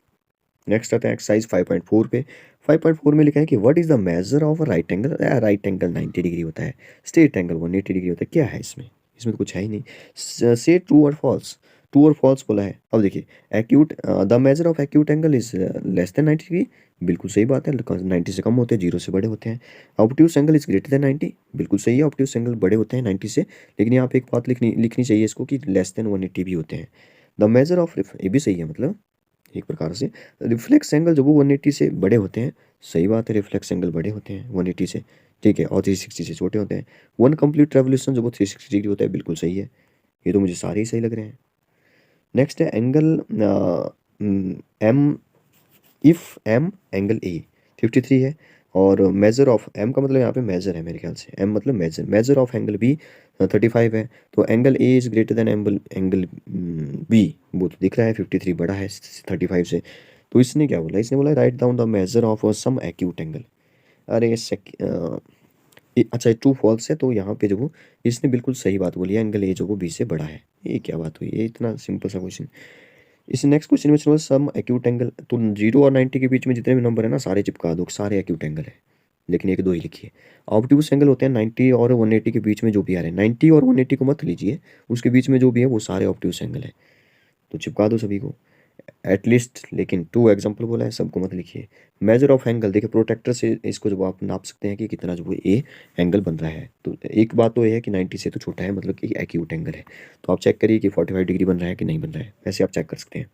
नेक्स्ट आता है एक्सरसाइज 5.4 पे। 5.4 में लिखा है कि what is the measure of right angle. Right angle 90 degree होता है, स्ट्रेट एंगल 180 डिग्री होता है। क्या है इसमें? इसमें तो कुछ है ही नहीं। से ट्रू और फॉल्स, ट्रू और फॉल्स बोला है। अब देखिए acute, the measure of acute angle is less than 90 degree, बिल्कुल सही बात है। 90 से कम होते हैं, 0 से बड़े होते हैं। Obtuse angle is greater then 90, बिल्कुल सही है, ऑब्ट्यूस एंगल बड़े होते हैं 90 से। लेकिन यहाँ पे एक बात लिखनी चाहिए इसको कि लेस देन 180 भी होते हैं। द मेजर ऑफ, ये भी सही है, मतलब एक प्रकार से रिफ्लेक्स एंगल जो वो 180 से बड़े होते हैं, सही बात है, रिफ्लेक्स एंगल बड़े होते हैं 180 से, ठीक है, और 360 से छोटे होते हैं। वन कंप्लीट रेवोल्यूशन जो वो 360 डिग्री होता है, बिल्कुल सही है। ये तो मुझे सारे ही सही लग रहे हैं। नेक्स्ट है angle M, if M angle A 53 है, और मेजर ऑफ एम का मतलब यहाँ पे मेजर है मेरे ख्याल से, एम मतलब measure, measure of angle B 35 है। तो angle A is greater than angle B, वो तो दिख रहा है 53 बड़ा है 35 से। तो इसने क्या बोला? इसने बोला write down the measure of some acute angle. अरे अच्छा, ट्रू फॉल्स है, तो यहाँ पे जो वो इसने बिल्कुल सही बात बोली है, एंगल ए जो वो बी से बड़ा है। ये क्या बात हुई? ये इतना सिंपल सा क्वेश्चन। इस नेक्स्ट क्वेश्चन में सम एक्यूट एंगल, तो 0 और 90 के बीच में जितने भी नंबर है ना, सारे चिपका दो, सारे एक्यूट एंगल है, लेकिन एक दो ही लिखिए। ऑब्ट्यूस एंगल होते हैं 90 और 180 के बीच में जो भी आ रहे हैं, 90 और 180 को मत लीजिए, उसके बीच में जो भी है वो सारे ऑब्ट्यूस एंगल है, तो चिपका दो सभी को। एटलीस्ट, लेकिन 2 एग्जांपल बोला है, सबको मत लिखिए। मेजर ऑफ एंगल, देखिए प्रोटेक्टर से इसको जब आप नाप सकते हैं कि कितना जो है ए एंगल बन रहा है, तो एक बात तो ये है कि 90 से तो छोटा है, मतलब कि एक्यूट एंगल है। तो आप चेक करिए कि 45 डिग्री बन रहा है कि नहीं बन रहा है, वैसे आप चेक कर सकते हैं।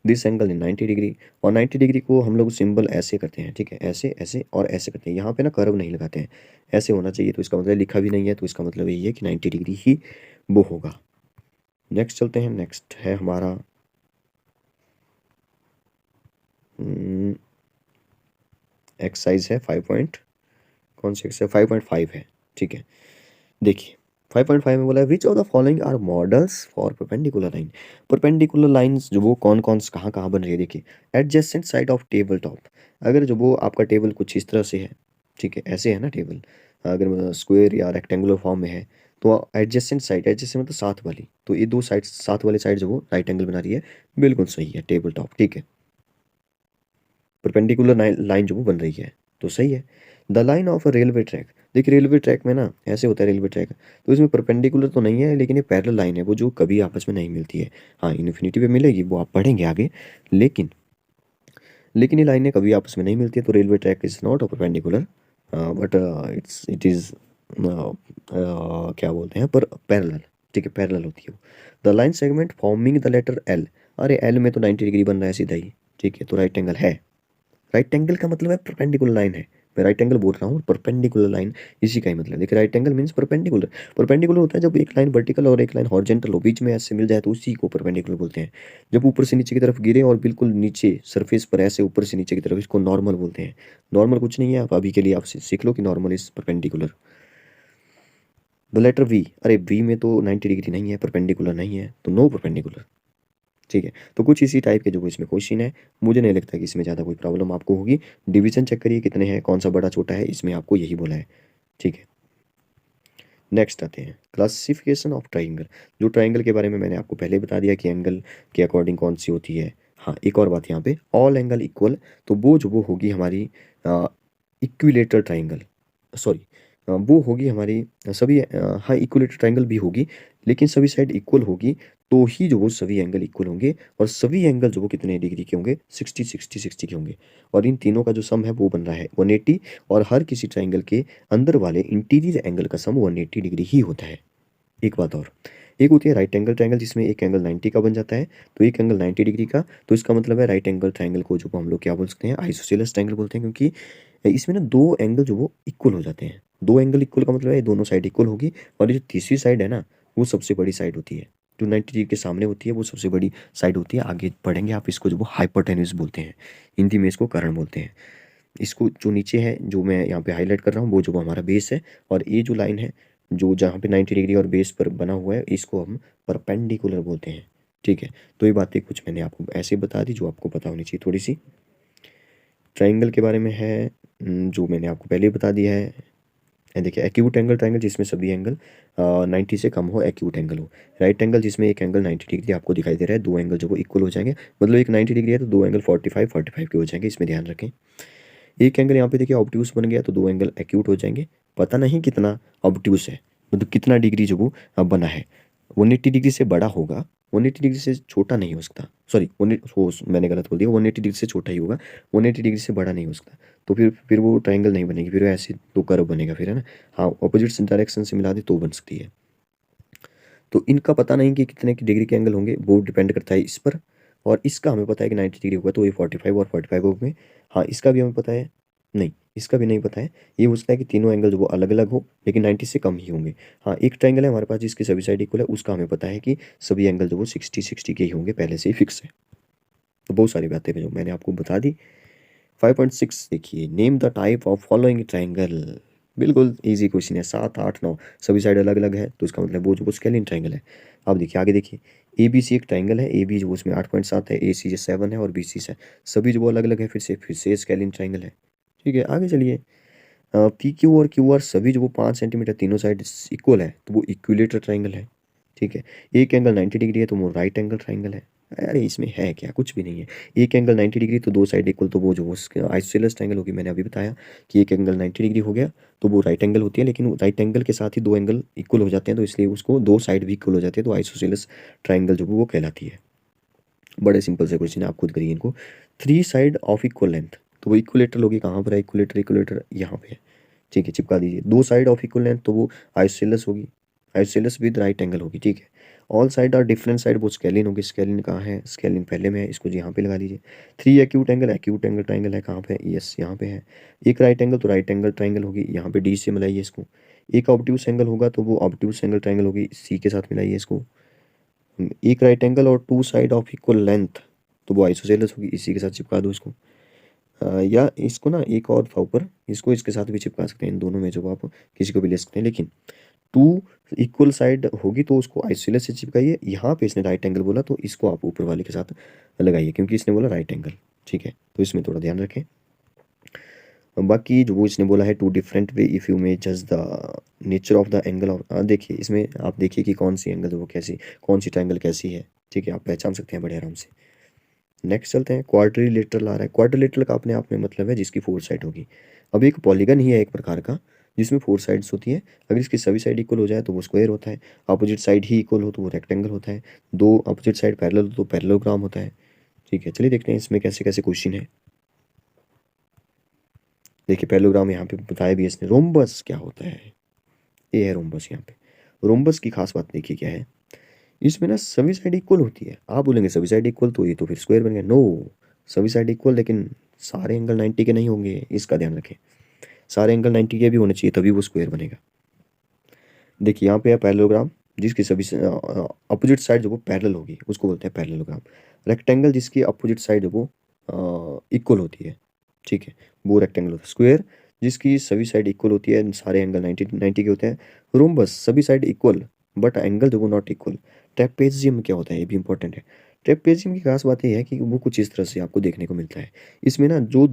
दिस एंगल इन 90 डिग्री, और 90 डिग्री को हम लोग सिंबल ऐसे करते हैं, ठीक है, ऐसे ऐसे और ऐसे करते हैं, यहाँ पे ना कर्व नहीं लगाते हैं, ऐसे होना चाहिए। तो इसका मतलब लिखा भी नहीं है, तो इसका मतलब यही है कि 90 डिग्री ही वो होगा। नेक्स्ट चलते हैं। नेक्स्ट है हमारा एक्सरसाइज है 5 पॉइंट, कौन सी एक्सरसाइज, 5.5 है, ठीक है। देखिए 5.5 में बोला है which of the following are models for perpendicular line. Perpendicular lines जो वो कौन कौन कहाँ कहाँ बन रही है, देखिए adjacent side of table top. अगर जो वो आपका टेबल कुछ इस तरह से है, ठीक है, ऐसे है ना टेबल, अगर स्क्वायर या रेक्टेंगुलर फॉर्म में है, तो एडजेसेंट साइड, एडजेसेंट मतलब साथ वाली, तो ये दो साइड, साथ वाली साइड जो वो राइट एंगल बना रही है, बिल्कुल सही है टेबल टॉप, ठीक है। परपेंडिकुलर लाइन जो वो बन रही है तो सही है। The line of a railway track, देखिए रेलवे ट्रैक में ना ऐसे होता है रेलवे ट्रैक, तो इसमें परपेंडिकुलर तो नहीं है, लेकिन ये पैरेलल लाइन है, वो जो कभी आपस में नहीं मिलती है। हाँ इन्फिनिटी पे मिलेगी, वो आप पढ़ेंगे आगे, लेकिन लेकिन ये लाइनें कभी आपस में नहीं मिलती है, तो railway track is not a perpendicular, but it is क्या बोलते हैं, पर पैरेलल, ठीक है, पैरेलल होती है वो। The line segment forming the letter L, अरे एल में तो 90 डिग्री बन रहा है सीधा ही, ठीक है, तो राइट एंगल है। राइट एंगल का मतलब है परपेंडिकुलर लाइन है, मैं राइट एंगल बोल रहा हूँ, परपेंडिकुलर लाइन इसी का ही मतलब। देखिए right angle means perpendicular, perpendicular होता है जब एक लाइन वर्टिकल और एक लाइन हॉरिजॉन्टल हो, बीच में ऐसे मिल जाए तो उसी को परपेंडिकुलर बोलते हैं। जब ऊपर से नीचे की तरफ गिरे और बिल्कुल नीचे सरफेस पर ऐसे ऊपर से नीचे की तरफ, इसको नॉर्मल बोलते हैं। नॉर्मल कुछ नहीं है, आप अभी के लिए आप सीख लो कि normal is perpendicular. The letter V, अरे वी में तो 90 डिग्री नहीं है, परपेंडिकुलर नहीं है, तो नो परपेंडिकुलर, ठीक है। तो कुछ इसी टाइप के जो इसमें क्वेश्चन है, मुझे नहीं लगता कि इसमें ज़्यादा कोई प्रॉब्लम आपको होगी। डिवीजन चेक करिए कितने हैं, कौन सा बड़ा छोटा है, इसमें आपको यही बोला है, ठीक है। नेक्स्ट आते हैं क्लासिफिकेशन ऑफ ट्राइंगल। जो ट्राइंगल के बारे में मैंने आपको पहले बता दिया कि एंगल के अकॉर्डिंग कौन सी होती है। हाँ एक और बात यहाँ पे, ऑल एंगल इक्वल, तो वो जो वो होगी हमारी इक्विलेटर ट्राइंगल, सॉरी वो होगी हमारी सभी हाँ इक्विलेटर ट्राइंगल भी होगी, लेकिन सभी साइड इक्वल होगी, तो ही जो वो सभी एंगल इक्वल होंगे, और सभी एंगल जो वो कितने डिग्री के होंगे, 60 60 60 के होंगे। और इन तीनों का जो सम है वो बन रहा है 180, और हर किसी ट्राइंगल के अंदर वाले इंटीरियर एंगल का सम 180 डिग्री ही होता है। एक बात और, एक होती है राइट एंगल ट्राइंगल, जिसमें एक एंगल 90 का बन जाता है, तो एक एंगल 90 डिग्री का, तो इसका मतलब है राइट एंगल ट्राइंगल को जो हम लोग क्या बोल सकते हैं, आइसोसेलेस ट्राइंगल बोलते हैं, क्योंकि इसमें ना दो एंगल जो वो इक्वल हो जाते हैं। दो एंगल इक्वल का मतलब है दोनों साइड इक्वल होगी, और ये जो तीसरी साइड है ना, वो सबसे बड़ी साइड होती है, जो 90 डिग्री के सामने होती है वो सबसे बड़ी साइड होती है। आगे पढ़ेंगे आप इसको, जो वो हाइपोटेन्यूज बोलते हैं, हिंदी में इसको कर्ण बोलते हैं। इसको जो नीचे है, जो मैं यहाँ पे हाईलाइट कर रहा हूँ, वो जो हमारा बेस है, और ये जो लाइन है जो जहाँ पे 90 डिग्री और बेस पर बना हुआ है, इसको हम परपेंडिकुलर बोलते हैं, ठीक है। तो ये बातें कुछ मैंने आपको ऐसे बता दी जो आपको पता होनी चाहिए थोड़ी सी। ट्राइंगल के बारे में है जो मैंने आपको पहले ही बता दिया है। देखिए एक्यूट एंगल ट्राइंगल, जिसमें सभी एंगल 90 से कम हो, एक्यूट एंगल हो। राइट एंगल, जिसमें एक एंगल 90 डिग्री आपको दिखाई दे रहा है, दो एंगल जो वो इक्वल हो जाएंगे, मतलब एक 90 डिग्री है तो दो एंगल 45 45 के हो जाएंगे, इसमें ध्यान रखें। एक एंगल यहाँ पे देखिए ऑब्ट्यूस बन गया, तो दो एंगल एक्यूट हो जाएंगे। पता नहीं कितना ऑब्ट्यूस है, मतलब कितना डिग्री जो वो बना है, 180 डिग्री से बड़ा होगा, 180 डिग्री से छोटा नहीं हो सकता, सॉरी मैंने गलत बोल दिया, 180 डिग्री से छोटा ही होगा, 180 डिग्री से बड़ा नहीं हो सकता। तो फिर वो ट्राइंगल नहीं बनेगी, फिर ऐसे तो कर्व बनेगा फिर, है ना। हाँ ऑपोजिट डायरेक्शन से मिला दे तो बन सकती है। तो इनका पता नहीं कि कितने की डिग्री के एंगल होंगे, वो डिपेंड करता है इस पर। और इसका हमें पता है कि 90 डिग्री होगा, तो ये 45 और 45 होंगे। हाँ इसका भी हमें पता है, नहीं इसका भी नहीं पता है। ये हो सकता है कि तीनों एंगल जो वो अलग अलग हो, लेकिन 90 से कम ही होंगे। हाँ एक ट्राइंगल है हमारे पास जिसकी सभी साइड इक्वल है, उसका हमें पता है कि सभी एंगल जो वो 60 60 के ही होंगे, पहले से ही फिक्स है। तो बहुत सारी बातें जो मैंने आपको बता दी। 5.6 देखिए, name the type of following triangle. बिल्कुल इजी क्वेश्चन है, 7 8 9 सभी साइड अलग अलग है, तो इसका मतलब वो जो वो स्केलिन ट्राइंगल है। अब देखिए आगे देखिए, ए बी सी एक ट्राइंगल है, ए बी जो उसमें 8.7 है, ए सी 7 है, और बी सी है, सभी जो वो अलग अलग है, फिर से स्केलिन ट्राइंगल है, ठीक है। आगे चलिए, पी क्यू और क्यू आर सभी जो वो 5 सेंटीमीटर तीनों साइड इक्वल है, तो वो इक्विलेटर ट्राइंगल है, ठीक है। एक एंगल 90 डिग्री है तो वो राइट एंगल ट्राइंगल है। अरे इसमें है क्या, कुछ भी नहीं है। एक एंगल 90 डिग्री तो दो साइड इक्वल, तो वो जो आइसोसेलेस ट्राइंगल होगी, मैंने अभी बताया कि एक एंगल 90 डिग्री हो गया तो वो राइट एंगल होती है, लेकिन राइट एंगल के साथ ही दो एंगल इक्वल हो जाते हैं, तो इसलिए उसको दो साइड भी इक्वल हो जाती है, तो आइसोसेलेस ट्राइंगल जो वो कहलाती है। बड़े सिंपल से क्वेश्चन है, आप खुद करिए इनको। Three side of equal length, तो वो इक्वलेटरल होगी, कहाँ पर है इक्वलेटर, इक्वलेटर यहाँ पे है, ठीक है, चिपका दीजिए। दो साइड ऑफ इक्वल लेंथ, तो वो आइसोसेलेस होगी, आइसोसेलेस विद राइट एंगल होगी, ठीक है। All side are different side, वो स्केलिन होगी, स्केलिन कहाँ है, स्केलिन पहले में है, इसको यहाँ पे लगा लीजिए। Three acute angle, acute angle triangle है कहाँ पे, यस यहाँ पे है। एक राइट एंगल, तो राइट एंगल ट्राइंगल होगी, यहाँ पे डी से मिलाइए इसको। एक ऑब्ट्यूस एंगल होगा, तो वो ऑब्ट्यूस एंगल ट्राइंगल होगी, सी के साथ मिलाइए इसको। एक राइट एंगल और two side of equal length, तो वो आइसोसेलेस होगी, इसी के साथ चिपका दो इसको। या इसको ना एक और था ऊपर, इसको इसके साथ भी चिपका सकते हैं, इन दोनों में जो आप किसी को भी ले सकते हैं, लेकिन टू इक्वल साइड होगी तो उसको आइसोसेलेस से चिपकाइए। यहाँ पे इसने राइट एंगल बोला, तो इसको आप ऊपर वाले के साथ लगाइए, क्योंकि इसने बोला राइट एंगल, ठीक है, तो इसमें थोड़ा ध्यान रखें। बाकी जो वो इसने बोला है, two different way if you may जज the nature of the angle of, देखिए इसमें आप देखिए कि कौन सी एंगल वो कैसी, कौन सी ट्रायंगल कैसी है, ठीक है, आप पहचान सकते हैं बड़े आराम से। नेक्स्ट चलते हैं, क्वाड्रिलेटरल आ रहा है। क्वाड्रिलेटरल का अपने आप में मतलब है जिसकी फोर साइड होगी। अब एक पॉलीगन ही है एक प्रकार का, जिसमें फोर साइड्स होती है। अगर इसकी सभी साइड इक्वल हो जाए तो वो स्क्वायर होता है, अपोजिट साइड ही इक्वल हो तो वो रेक्टेंगल होता है, दो अपोजिट साइड पैरेलल हो तो पैरेललोग्राम होता है, ठीक है। चलिए देखते हैं इसमें कैसे कैसे क्वेश्चन है। देखिए पैरेललोग्राम यहाँ पे बताया भी है इसने। रोम्बस क्या होता है, ये है रोम्बस। यहाँ पे रोम्बस की खास बात देखिए क्या है, इसमें ना सभी साइड इक्वल होती है। आप बोलेंगे सभी साइड इक्वल तो ये तो फिर स्क्वायर बन गया, नो, सभी साइड इक्वल लेकिन सारे एंगल 90 के नहीं होंगे, इसका ध्यान रखें। सारे एंगल 90 के भी होने चाहिए, तभी वो स्क्वायर बनेगा। देखिए यहाँ पे है पैरेललोग्राम, जिसकी सभी अपोजिट साइड जो वो पैरेलल होगी उसको बोलते हैं पैरेललोग्राम। रेक्टेंगल जिसकी अपोजिट साइड जो वो इक्वल होती है, ठीक है, वो रेक्टेंगल होता है। स्क्वायर जिसकी सभी साइड इक्वल होती है, सारे एंगल 90 के होते हैं। रोम्बस सभी साइड इक्वल बट एंगल जो वो नॉट इक्वल। ट्रेपेजियम क्या होता है, ये भी इंपॉर्टेंट है। ट्रेपेजियम की खास बात ये है कि वो कुछ इस तरह से आपको देखने को मिलता है। इसमें ना जो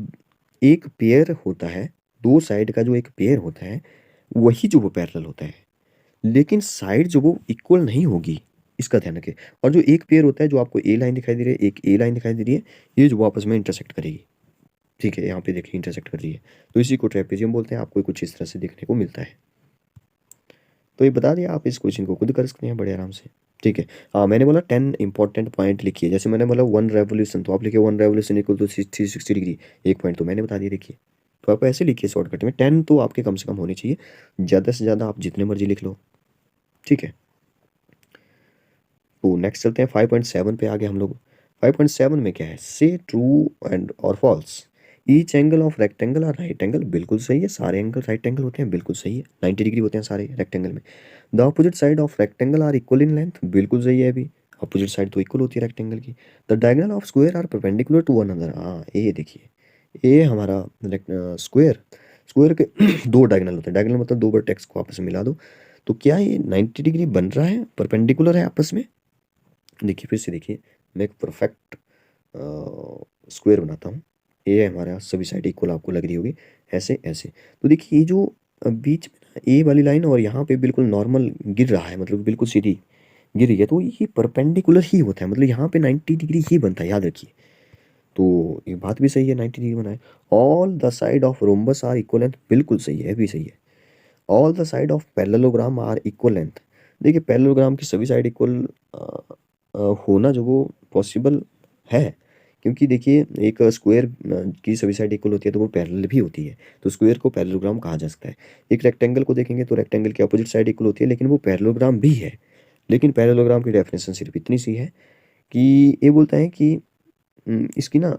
एक पेयर होता है, दो साइड का जो एक पेयर होता है, वही जो वो पैरेलल होता है, लेकिन साइड जो वो इक्वल नहीं होगी, इसका ध्यान रखें। और जो एक पेयर होता है, जो आपको ए लाइन दिखाई दे रही है, एक ए लाइन दिखाई दे रही है, ये जो आपस में इंटरसेक्ट करेगी, ठीक है, यहाँ पे देखिए इंटरसेक्ट कर रही है, तो इसी को ट्रेपेजियम बोलते हैं। आपको कुछ इस तरह से देखने को मिलता है। तो ये बता दिया, आप इस क्वेश्चन को खुद कर सकते हैं बड़े आराम से, ठीक है। हाँ, मैंने बोला 10 इंपॉर्टेंट पॉइंट लिखिए, जैसे मैंने बोला वन रेवोल्यूशन, तो आप लिखिए one revolution equal to 360 degree, एक पॉइंट तो मैंने बता दिया, देखिए। तो आप ऐसे लिखिए शॉर्टकट में, 10 तो आपके कम से कम होने चाहिए, ज़्यादा से ज़्यादा आप जितने मर्जी लिख लो, ठीक है। तो नेक्स्ट चलते हैं 5.7 पे आगे हम लोग। 5.7 में क्या है, से ट्रू एंड और false. Each angle of rectangle are right angle, बिल्कुल सही है, सारे एंगल राइट एंगल होते हैं, बिल्कुल सही है, 90 डिग्री होते हैं सारे रेक्टेंगल में। The opposite side of rectangle are equal in length, बिल्कुल सही है भी, अपोजिट साइड तो इक्वल होती है रेक्टेंगल की। The diagonal of square are perpendicular to one another, हाँ ये देखिए, ये हमारा स्क्वायर, स्क्वायर के दो डायगोनल होते हैं, डायगोनल मतलब दो वर्टेक्स को आपस में मिला दो, तो क्या ये 90 डिग्री बन रहा है, परपेंडिकुलर है आपस में। देखिए फिर से देखिए, मैं एक परफेक्ट स्क्वायर बनाता हूँ, ये है हमारा, सभी साइड इक्वल आपको लग रही होगी, ऐसे ऐसे। तो देखिए ये जो बीच में ना ए वाली लाइन और यहाँ पे बिल्कुल नॉर्मल गिर रहा है, मतलब बिल्कुल सीधी गिर रही है, तो ये परपेंडिकुलर ही होता है, मतलब यहाँ पे 90 डिग्री ही बनता है, याद रखिए। तो ये बात भी सही है, 90 डिग्री बना है। All the side of rhombus are equal length, बिल्कुल सही है, भी सही है। All the side of parallelogram are equal length, देखिए पैरेललोग्राम की सभी साइड इक्वल होना जो वो पॉसिबल है, क्योंकि देखिए एक स्क्वायर की सभी साइड इक्वल होती है तो वो पैरेलल भी होती है, तो स्क्वायर को पैरेललोग्राम कहा जा सकता है। एक रेक्टेंगल को देखेंगे तो रेक्टेंगल की अपोजिट साइड इक्वल होती है, लेकिन वो पैरेललोग्राम भी है। लेकिन पैरेललोग्राम की डेफिनेशन सिर्फ इतनी सी है कि ये बोलता है कि इसकी ना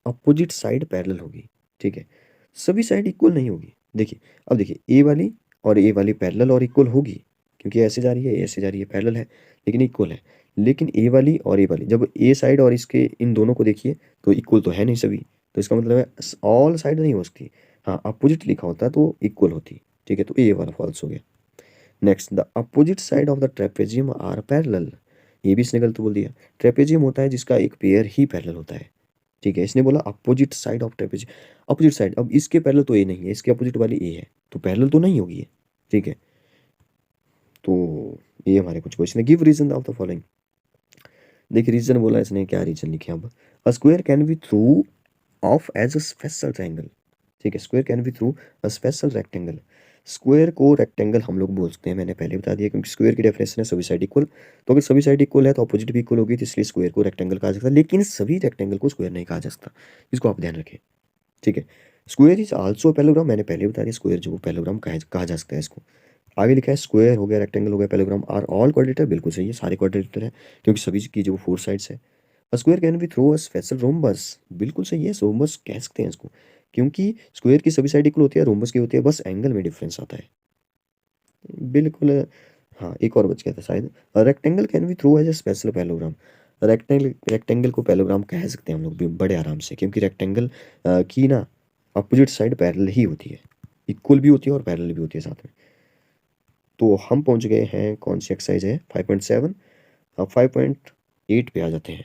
अपोजिट साइड पैरेलल होगी, ठीक है, सभी साइड इक्वल नहीं होगी। देखिए अब देखिए, ए वाली पैरेलल और इक्वल होगी, क्योंकि ऐसे जा रही है, ऐसे जा रही है, पैरेलल है लेकिन इक्वल है। लेकिन ए वाली जब ए साइड और इसके इन दोनों को देखिए तो इक्वल तो है नहीं सभी, तो इसका मतलब है ऑल साइड नहीं हो सकती। हाँ, अपोजिट लिखा होता है तो इक्वल होती, ठीक है, तो ए वाला फॉल्स हो गया। Next, the opposite side of the trapezium are parallel, ये भी इसने गलत बोल दिया। ट्रेपेजियम होता है जिसका एक पेयर ही पैरेलल होता है, ठीक है, इसने बोला opposite side of trapezium, opposite side, अब इसके पैरेलल तो ए नहीं है, इसके अपोजिट वाली ए है, तो पैरेलल तो नहीं होगी ये, ठीक है। तो ये हमारे कुछ क्वेश्चन है। Give reason of the following, देखिए रीजन बोला इसने, क्या रीजन लिखे अब। A square can be thought of as a special triangle, ठीक है, square can be thought a special rectangle. Square को रेक्टेंगल हम लोग बोलते हैं, मैंने पहले बता दिया, क्योंकि स्क्वायर की डेफिनेशन है सभी साइड इक्वल। तो अगर सभी साइड इक्वल है तो अपोजिट भी इक्वल होगी, तो इसलिए स्क्वायर को रेक्टेंगल कहा जा सकता है, लेकिन सभी रेक्टेंगल को स्क्वायर नहीं कहा जा सकता, इसको आप ध्यान रखें। ठीक है, स्क्वायर इज आल्सो पैरेललोग्राम, मैंने पहले बता दिया स्क्वायर जो पैरेललोग्राम कहा जा सकता है इसको। आगे लिखा है स्क्वायर हो गया, रेक्टेंगल हो गया, पैरेललोग्राम आर ऑल क्वाड्रेटर, बिल्कुल सही है, सारे क्वाड्रेटर है, क्योंकि सभी की जो 4 साइड्स है। Square can be thought a special rhombus, बिल्कुल सही है, रोम्बस कह सकते हैं इसको, क्योंकि स्क्वायर की सभी साइड इक्वल होती है, रोम्बस की होती है, बस एंगल में डिफरेंस आता है। बिल्कुल। हाँ, एक और बच गया था शायद, rectangle can be thought as a special parallelogram, rectangle को पैरेललोग्राम कह सकते हैं हम लोग भी बड़े आराम से, क्योंकि रेक्टेंगल की ना अपोजिट साइड पैरेलल ही होती है, इक्वल भी होती है और पैरेलल भी होती है साथ में। तो हम पहुंच गए हैं, कौन सी एक्सरसाइज है, 5.7। अब 5.8 पे आ जाते हैं।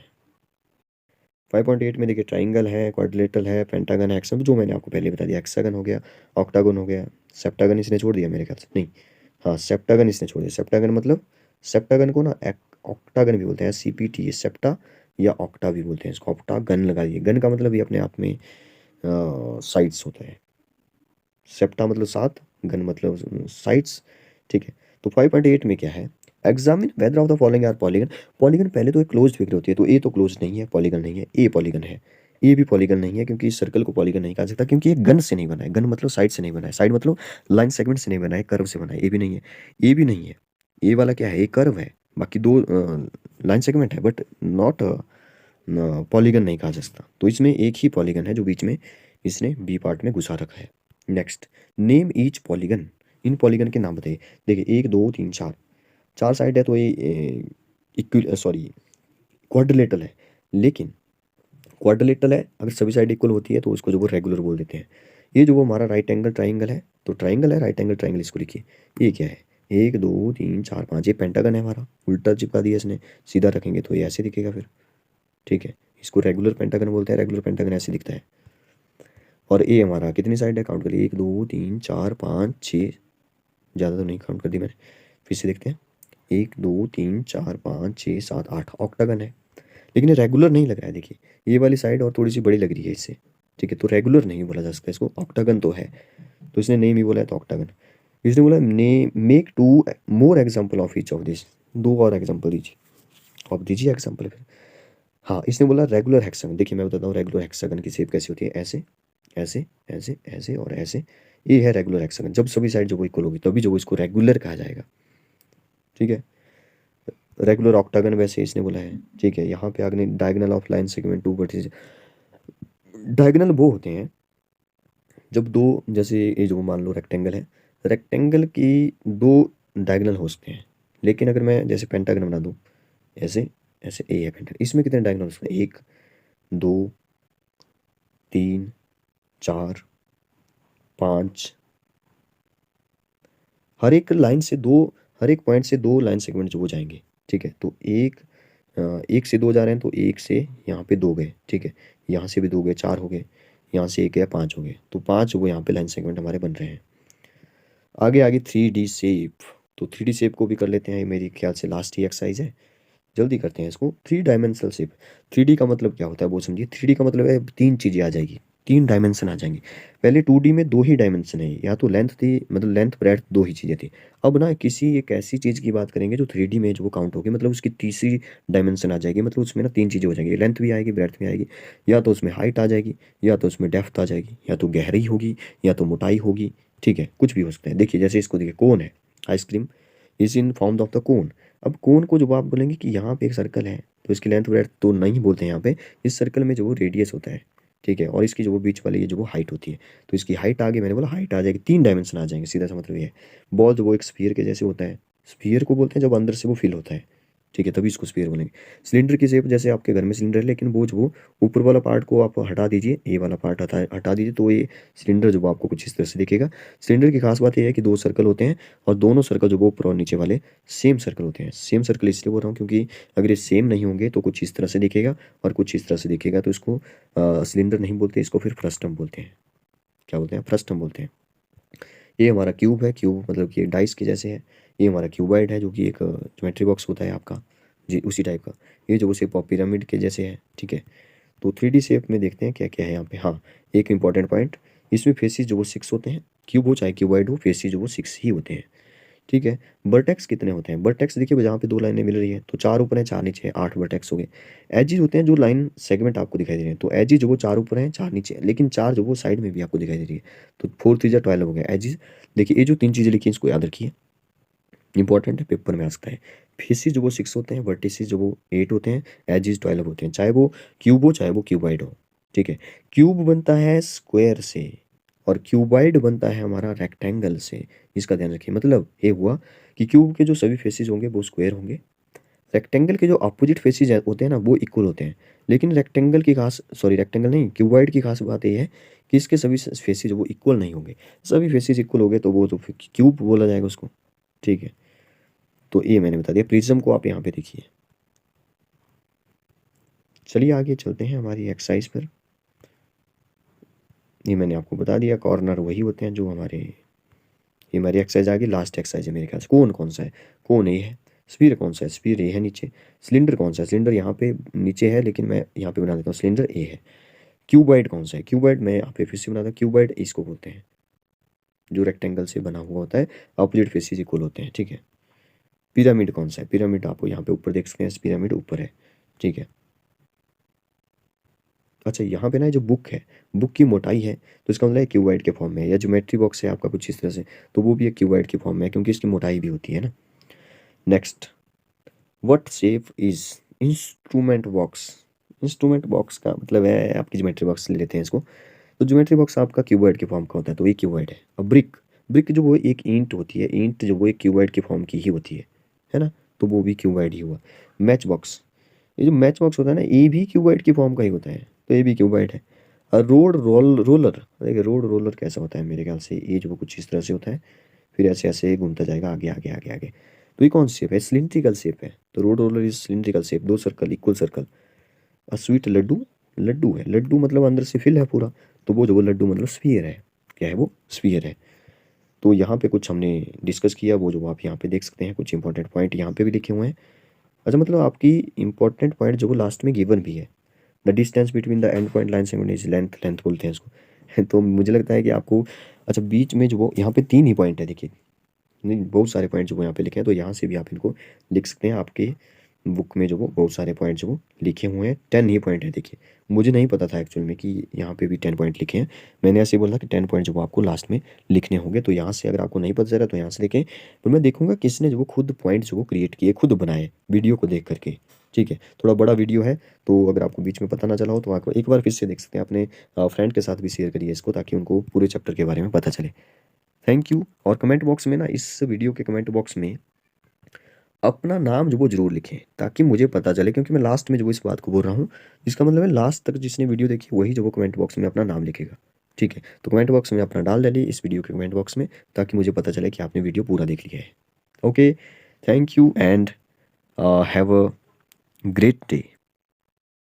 5.8 में देखिए ट्राइंगल है, क्वाड्रिलेटरल है, पेंटागन है, हेक्सागन, जो मैंने आपको पहले बता दिया, हेक्सागन हो गया, ऑक्टागन हो गया, सेप्टागन इसने छोड़ दिया मेरे ख्याल से, नहीं, हाँ सेप्टागन इसने छोड़ दिया। सेप्टागन मतलब, सेप्टागन को ना ऑक्टागन भी बोलते हैं, CPT, सेप्टा या ऑक्टा भी बोलते हैं इसको, ऑक्टागन लगा दिए, गन का मतलब ये अपने आप में साइड्स होता है, सेप्टा मतलब 7, गन मतलब साइड्स। ठीक है, तो 5.8 में क्या है, examine whether of the following are polygon. Polygon पहले तो एक क्लोज्ड फिगर होती है, तो ए तो क्लोज नहीं है, पॉलीगन नहीं है, ए पॉलीगन है, ए भी पॉलीगन नहीं है, क्योंकि इस सर्कल को पॉलीगन नहीं कहा सकता, क्योंकि ये गन से नहीं बना है, गन मतलब साइड से नहीं बना है, साइड मतलब लाइन सेगमेंट से नहीं बना है, कर्व से बना है, ए भी नहीं है, ए भी नहीं है, ए वाला क्या है, एक कर्व है, बाकी दो लाइन सेगमेंट है, बट नॉट पॉलीगन नहीं कहा जा सकता, तो इसमें एक ही पॉलीगन है जो बीच में इसने बी पार्ट में घुसा रखा है। नेक्स्ट, नेम ईच पॉलीगन, इन पॉलीगन के नाम बताइए। देखिए 1 2 3 4, 4 साइड है, तो ये इक्वल, सॉरी क्वाड्रिलेटरल है, लेकिन क्वाड्रिलेटरल है, अगर सभी साइड इक्वल होती है तो उसको जो वो रेगुलर बोल देते हैं। ये जो वो हमारा राइट एंगल ट्राइंगल है, तो ट्राइंगल है, राइट एंगल ट्राइंगल, इसको लिखिए, ये क्या है, 1 2 3 4 5, ये पेंटागन है हमारा, उल्टा चिपका दिया इसने, सीधा रखेंगे तो ये ऐसे दिखेगा फिर। ठीक है, इसको रेगुलर पेंटागन बोलते हैं, रेगुलर पेंटागन ऐसे दिखता है। और ए हमारा कितनी साइड है, काउंट करिए, 1 2 3 4 5 6, ज़्यादा तो नहीं काउंट कर दी मैंने, फिर से देखते हैं, 1 2 3 4 5 6 7 8, ऑक्टागन है, लेकिन ये रेगुलर नहीं लग रहा है, देखिए ये वाली साइड और थोड़ी सी बड़ी लग रही है इससे। ठीक है, तो रेगुलर नहीं बोला जा सकता इसको, ऑक्टागन तो है, तो इसने नेम ही बोला है तो ऑक्टागन। इसने बोला ने make 2 more example of each of this, 2 और एग्जाम्पल दीजिए, आप दीजिए एग्जाम्पल फिर। हाँ, इसने बोला रेगुलर हेक्सागन, देखिए मैं बताता हूँ रेगुलर हेक्सागन की शेप कैसी होती है, ऐसे ऐसे ऐसे ऐसे और ऐसे, ये है रेगुलर हेक्सागन, जब सभी साइड जो वो इक्वल होगी तभी जो वो इसको रेगुलर कहा जाएगा। ठीक है, रेगुलर ऑक्टागन वैसे इसने बोला है। ठीक है, यहाँ पे आगे diagonal of line segment 2 vertices, diagonal वो होते हैं जब दो, जैसे ये जो मान लो रेक्टेंगल है, रेक्टेंगल की दो डायगोनल हो सकते हैं, लेकिन अगर मैं जैसे पेंटागन बना दूँ, ऐसे ऐसे, ए है पेंटागन, इसमें कितने डायगोनल हो सकते हैं, 1 2 3 4 5, हर एक लाइन से दो, हर एक पॉइंट से दो लाइन सेगमेंट जो हो जाएंगे। ठीक है, तो एक से दो जा रहे हैं, तो एक से यहाँ पे दो गए, ठीक है, यहाँ से भी दो गए, 4 हो गए, यहाँ से एक गया, 5 हो गए, तो 5 वो यहाँ पे लाइन सेगमेंट हमारे बन रहे हैं। आगे आगे 3D शेप, तो 3D शेप को भी कर लेते हैं, ये मेरी ख्याल से लास्ट ही एक्सरसाइज है, जल्दी करते हैं इसको। 3 डायमेंशनल शेप, 3D का मतलब क्या होता है वो समझिए, 3D का मतलब है 3 चीज़ें आ जाएगी, 3 डायमेंशन आ जाएंगे। पहले 2D में 2 ही डायमेंशन है, या तो लेंथ थी, मतलब लेंथ ब्रेड्थ 2 ही चीज़ें थी। अब ना किसी एक ऐसी चीज़ की बात करेंगे जो 3D में जो वो काउंट होगी, मतलब उसकी तीसरी डायमेंशन आ जाएगी, मतलब उसमें ना 3 चीज़ें हो जाएंगी, लेंथ भी आएगी, ब्रेड्थ भी आएगी, या तो उसमें हाइट आ जाएगी, या तो उसमें डेप्थ आ जाएगी, या तो गहराई होगी, या तो मोटाई होगी। ठीक है, कुछ भी हो सकता है। देखिए जैसे इसको देखिए, कोन है, ice cream is in form of the cone. अब कोन को जब आप बोलेंगे कि यहाँ पे एक सर्कल है, तो इसकी लेंथ ब्रेड्थ तो नहीं बोलते हैं यहाँ पे, इस सर्कल में जो वो रेडियस होता है। ठीक है, और इसकी जो वो बीच वाली ये जो वो हाइट होती है, तो इसकी हाइट आ गई, मैंने बोला हाइट आ जाएगी, 3 डायमेंशन आ जाएंगे, सीधा सा मतलब ये है। बॉल जो वो एक स्फीयर के जैसे होता है, स्फीयर को बोलते हैं जब अंदर से वो फिल होता है। ठीक है, तभी इसको स्फीयर बोलेंगे। सिलेंडर की शेप, जैसे आपके घर में सिलेंडर है, लेकिन वो जो ऊपर वाला पार्ट को आप हटा दीजिए, ये वाला पार्ट हटा दीजिए, तो ये सिलेंडर जो वो आपको कुछ इस तरह से दिखेगा। सिलेंडर की खास बात यह है कि 2 सर्कल होते हैं, और दोनों सर्कल जो वो ऊपर और नीचे वाले सेम सर्कल होते हैं। सेम सर्कल इसलिए बोल रहा हूँ क्योंकि अगर ये सेम नहीं होंगे तो कुछ इस तरह से दिखेगा और कुछ इस तरह से दिखेगा, तो इसको सिलेंडर नहीं बोलते, इसको फिर फ्रस्टम बोलते हैं। क्या बोलते हैं, फ्रस्टम बोलते हैं। ये हमारा क्यूब है, क्यूब मतलब कि डाइस के जैसे है। ये हमारा क्यूबॉइड है, जो कि एक ज्योमेट्री बॉक्स होता है आपका, जी उसी टाइप का। ये जो शेप ऑफ पिरामिड के जैसे है। ठीक है, तो 3D शेप में देखते हैं क्या क्या है यहाँ पे। हाँ, एक इंपॉर्टेंट पॉइंट, इसमें फेसिस जो वो 6 होते हैं, क्यूब हो चाहे क्यूबॉइड हो, फेसिस जो वो 6 ही होते हैं, ठीक है। वर्टेक्स कितने होते हैं? वर्टेक्स देखिए जहाँ पे 2 लाइनें मिल रही हैं तो 4 ऊपर हैं 4 नीचे हैं, 8 वर्टेक्स हो गए। एजेस होते हैं जो लाइन सेगमेंट आपको दिखाई दे रहे हैं, तो एजेस जो वो 4 ऊपर हैं 4 नीचे हैं, लेकिन 4 जो वो साइड में भी आपको दिखाई दे रही है, तो 4 3 12 हो गया एजेस। देखिए ये जो 3 चीज़ें लिखी हैं इसको याद रखिए, इंपॉर्टेंट है, पेपर में आ सकता है। फेसिस जो वो 6 होते हैं, वर्टिसेस जो वो 8 होते हैं, एजेस 12 होते हैं, चाहे वो क्यूब हो चाहे वो क्यूबॉइड हो, ठीक है। क्यूब बनता है स्क्वायर से और क्यूबॉइड बनता है हमारा रेक्टेंगल से, इसका ध्यान रखिए। मतलब ये हुआ कि क्यूब के जो सभी फेसिस होंगे वो स्क्वायर होंगे, रेक्टेंगल के जो अपोजिट फेसिस होते हैं ना वो इक्वल होते हैं। लेकिन रेक्टेंगल की खास, सॉरी रेक्टेंगल नहीं, क्यूबॉइड की खास बात ये है कि इसके सभी फेसिस वो इक्वल नहीं होंगे। सभी फेसिस इक्वल हो गए तो वो तो फिर क्यूब बोला जाएगा उसको, ठीक है। तो ये मैंने बता दिया। प्रिज्म को आप यहाँ पे देखिए। चलिए आगे चलते हैं हमारी एक्सरसाइज पर। ये मैंने आपको बता दिया, कॉर्नर वही होते हैं जो हमारे, ये हमारी एक्सरसाइज आ गई, लास्ट एक्सरसाइज है मेरे ख्याल से। कोन कौन सा है? कोन ये है। स्फीयर कौन सा है? स्फीयर ए है नीचे। सिलेंडर कौन सा है? सिलेंडर यहाँ पे नीचे है, लेकिन मैं यहाँ पे बना देता हूँ, सिलेंडर ए है। क्यूबॉइड कौन सा है? क्यूबॉइड मैं यहाँ पे फिर से बनाता हूँ, क्यूबॉइड इसको बोलते हैं जो रेक्टेंगल से बना हुआ होता है, अपोजिट फेसिस इक्वल होते हैं, ठीक है। पिरामिड कौन सा है? पिरामिड आपको यहाँ पे ऊपर देख सकते हैं, पिरामिड ऊपर है, ठीक है। अच्छा यहाँ पे ना जो बुक है, बुक की मोटाई है तो इसका मतलब है क्यूबॉइड के फॉर्म में है, या ज्योमेट्री बॉक्स है आपका कुछ इस तरह से, तो वो भी एक क्यूबॉइड के फॉर्म में है क्योंकि इसकी मोटाई भी होती है ना। Next, what shape is instrument box? Instrument box का मतलब है, आपकी ज्योमेट्री बॉक्स ले लेते हैं इसको, तो ज्योमेट्री बॉक्स आपका क्यूबॉइड के फॉर्म का होता है, तो ये क्यूबॉइड है। अब ब्रिक, ब्रिक जो वो एक ईंट होती है, ईंट जो वो एक क्यूबॉइड के फॉर्म की ही होती है ना, तो वो भी क्यूबॉइड ही हुआ। मैच बॉक्स, ये जो मैच बॉक्स होता है ना ये भी क्यूबॉइड की फॉर्म का ही होता है, तो ये भी क्यूबॉइड है। और रोलर, देखिए रोलर कैसा होता है, मेरे ख्याल से ये जो कुछ इस तरह से होता है, फिर ऐसे ऐसे घूमता जाएगा आगे आगे आगे आगे। तो ये कौन सी शेप है? सिलिंड्रिकल शेप है, तो roller is cylindrical shape, 2 circle, equal circle. और स्वीट लड्डू, लड्डू है, लड्डू मतलब अंदर से फिल है पूरा, तो वो जो वो लड्डू मतलब स्फीयर है, क्या है वो? स्फीयर है। तो यहाँ पे कुछ हमने डिस्कस किया, वो जो आप यहाँ पे देख सकते हैं, कुछ इंपॉर्टेंट पॉइंट यहाँ पे भी लिखे हुए हैं। अच्छा मतलब आपकी इंपॉर्टेंट पॉइंट जो वो लास्ट में गिवन भी है, the distance between the end point line segment is length, length बोलते हैं इसको। तो मुझे लगता है कि आपको, अच्छा बीच में जो वो यहाँ पे 3 ही पॉइंट है, देखिए नहीं बहुत सारे पॉइंट जो वो यहाँ पे लिखे हैं, तो यहाँ से भी आप इनको लिख सकते हैं। आपके बुक में जो वो बहुत सारे पॉइंट जो वो लिखे हुए हैं, 10 ही पॉइंट है। देखिए मुझे नहीं पता था एक्चुअल में कि यहाँ पे भी 10 पॉइंट लिखे हैं, मैंने ऐसे बोला कि 10 पॉइंट जो वो आपको लास्ट में लिखने होंगे। तो यहाँ से अगर आपको नहीं पता चला तो यहाँ से देखें, तो मैं देखूंगा किसने जो वो खुद पॉइंट जो वो क्रिएट किए, खुद बनाए वीडियो को देख करके, ठीक है। थोड़ा बड़ा वीडियो है, तो अगर आपको बीच में पता ना चला हो तो आपको एक बार फिर से देख सकते हैं। अपने फ्रेंड के साथ भी शेयर करिए इसको, ताकि उनको पूरे चैप्टर के बारे में पता चले। Thank you. और कमेंट बॉक्स में ना, इस वीडियो के कमेंट बॉक्स में अपना नाम जो वो जरूर लिखें, ताकि मुझे पता चले, क्योंकि मैं लास्ट में जो इस बात को बोल रहा हूँ, इसका मतलब है लास्ट तक जिसने वीडियो देखी वही जो वो कमेंट बॉक्स में अपना नाम लिखेगा, ठीक है। तो कमेंट बॉक्स में अपना डाल डालिए इस वीडियो के कमेंट बॉक्स में, ताकि मुझे पता चले कि आपने वीडियो पूरा देख लिया है। Okay, thank you and have a great day.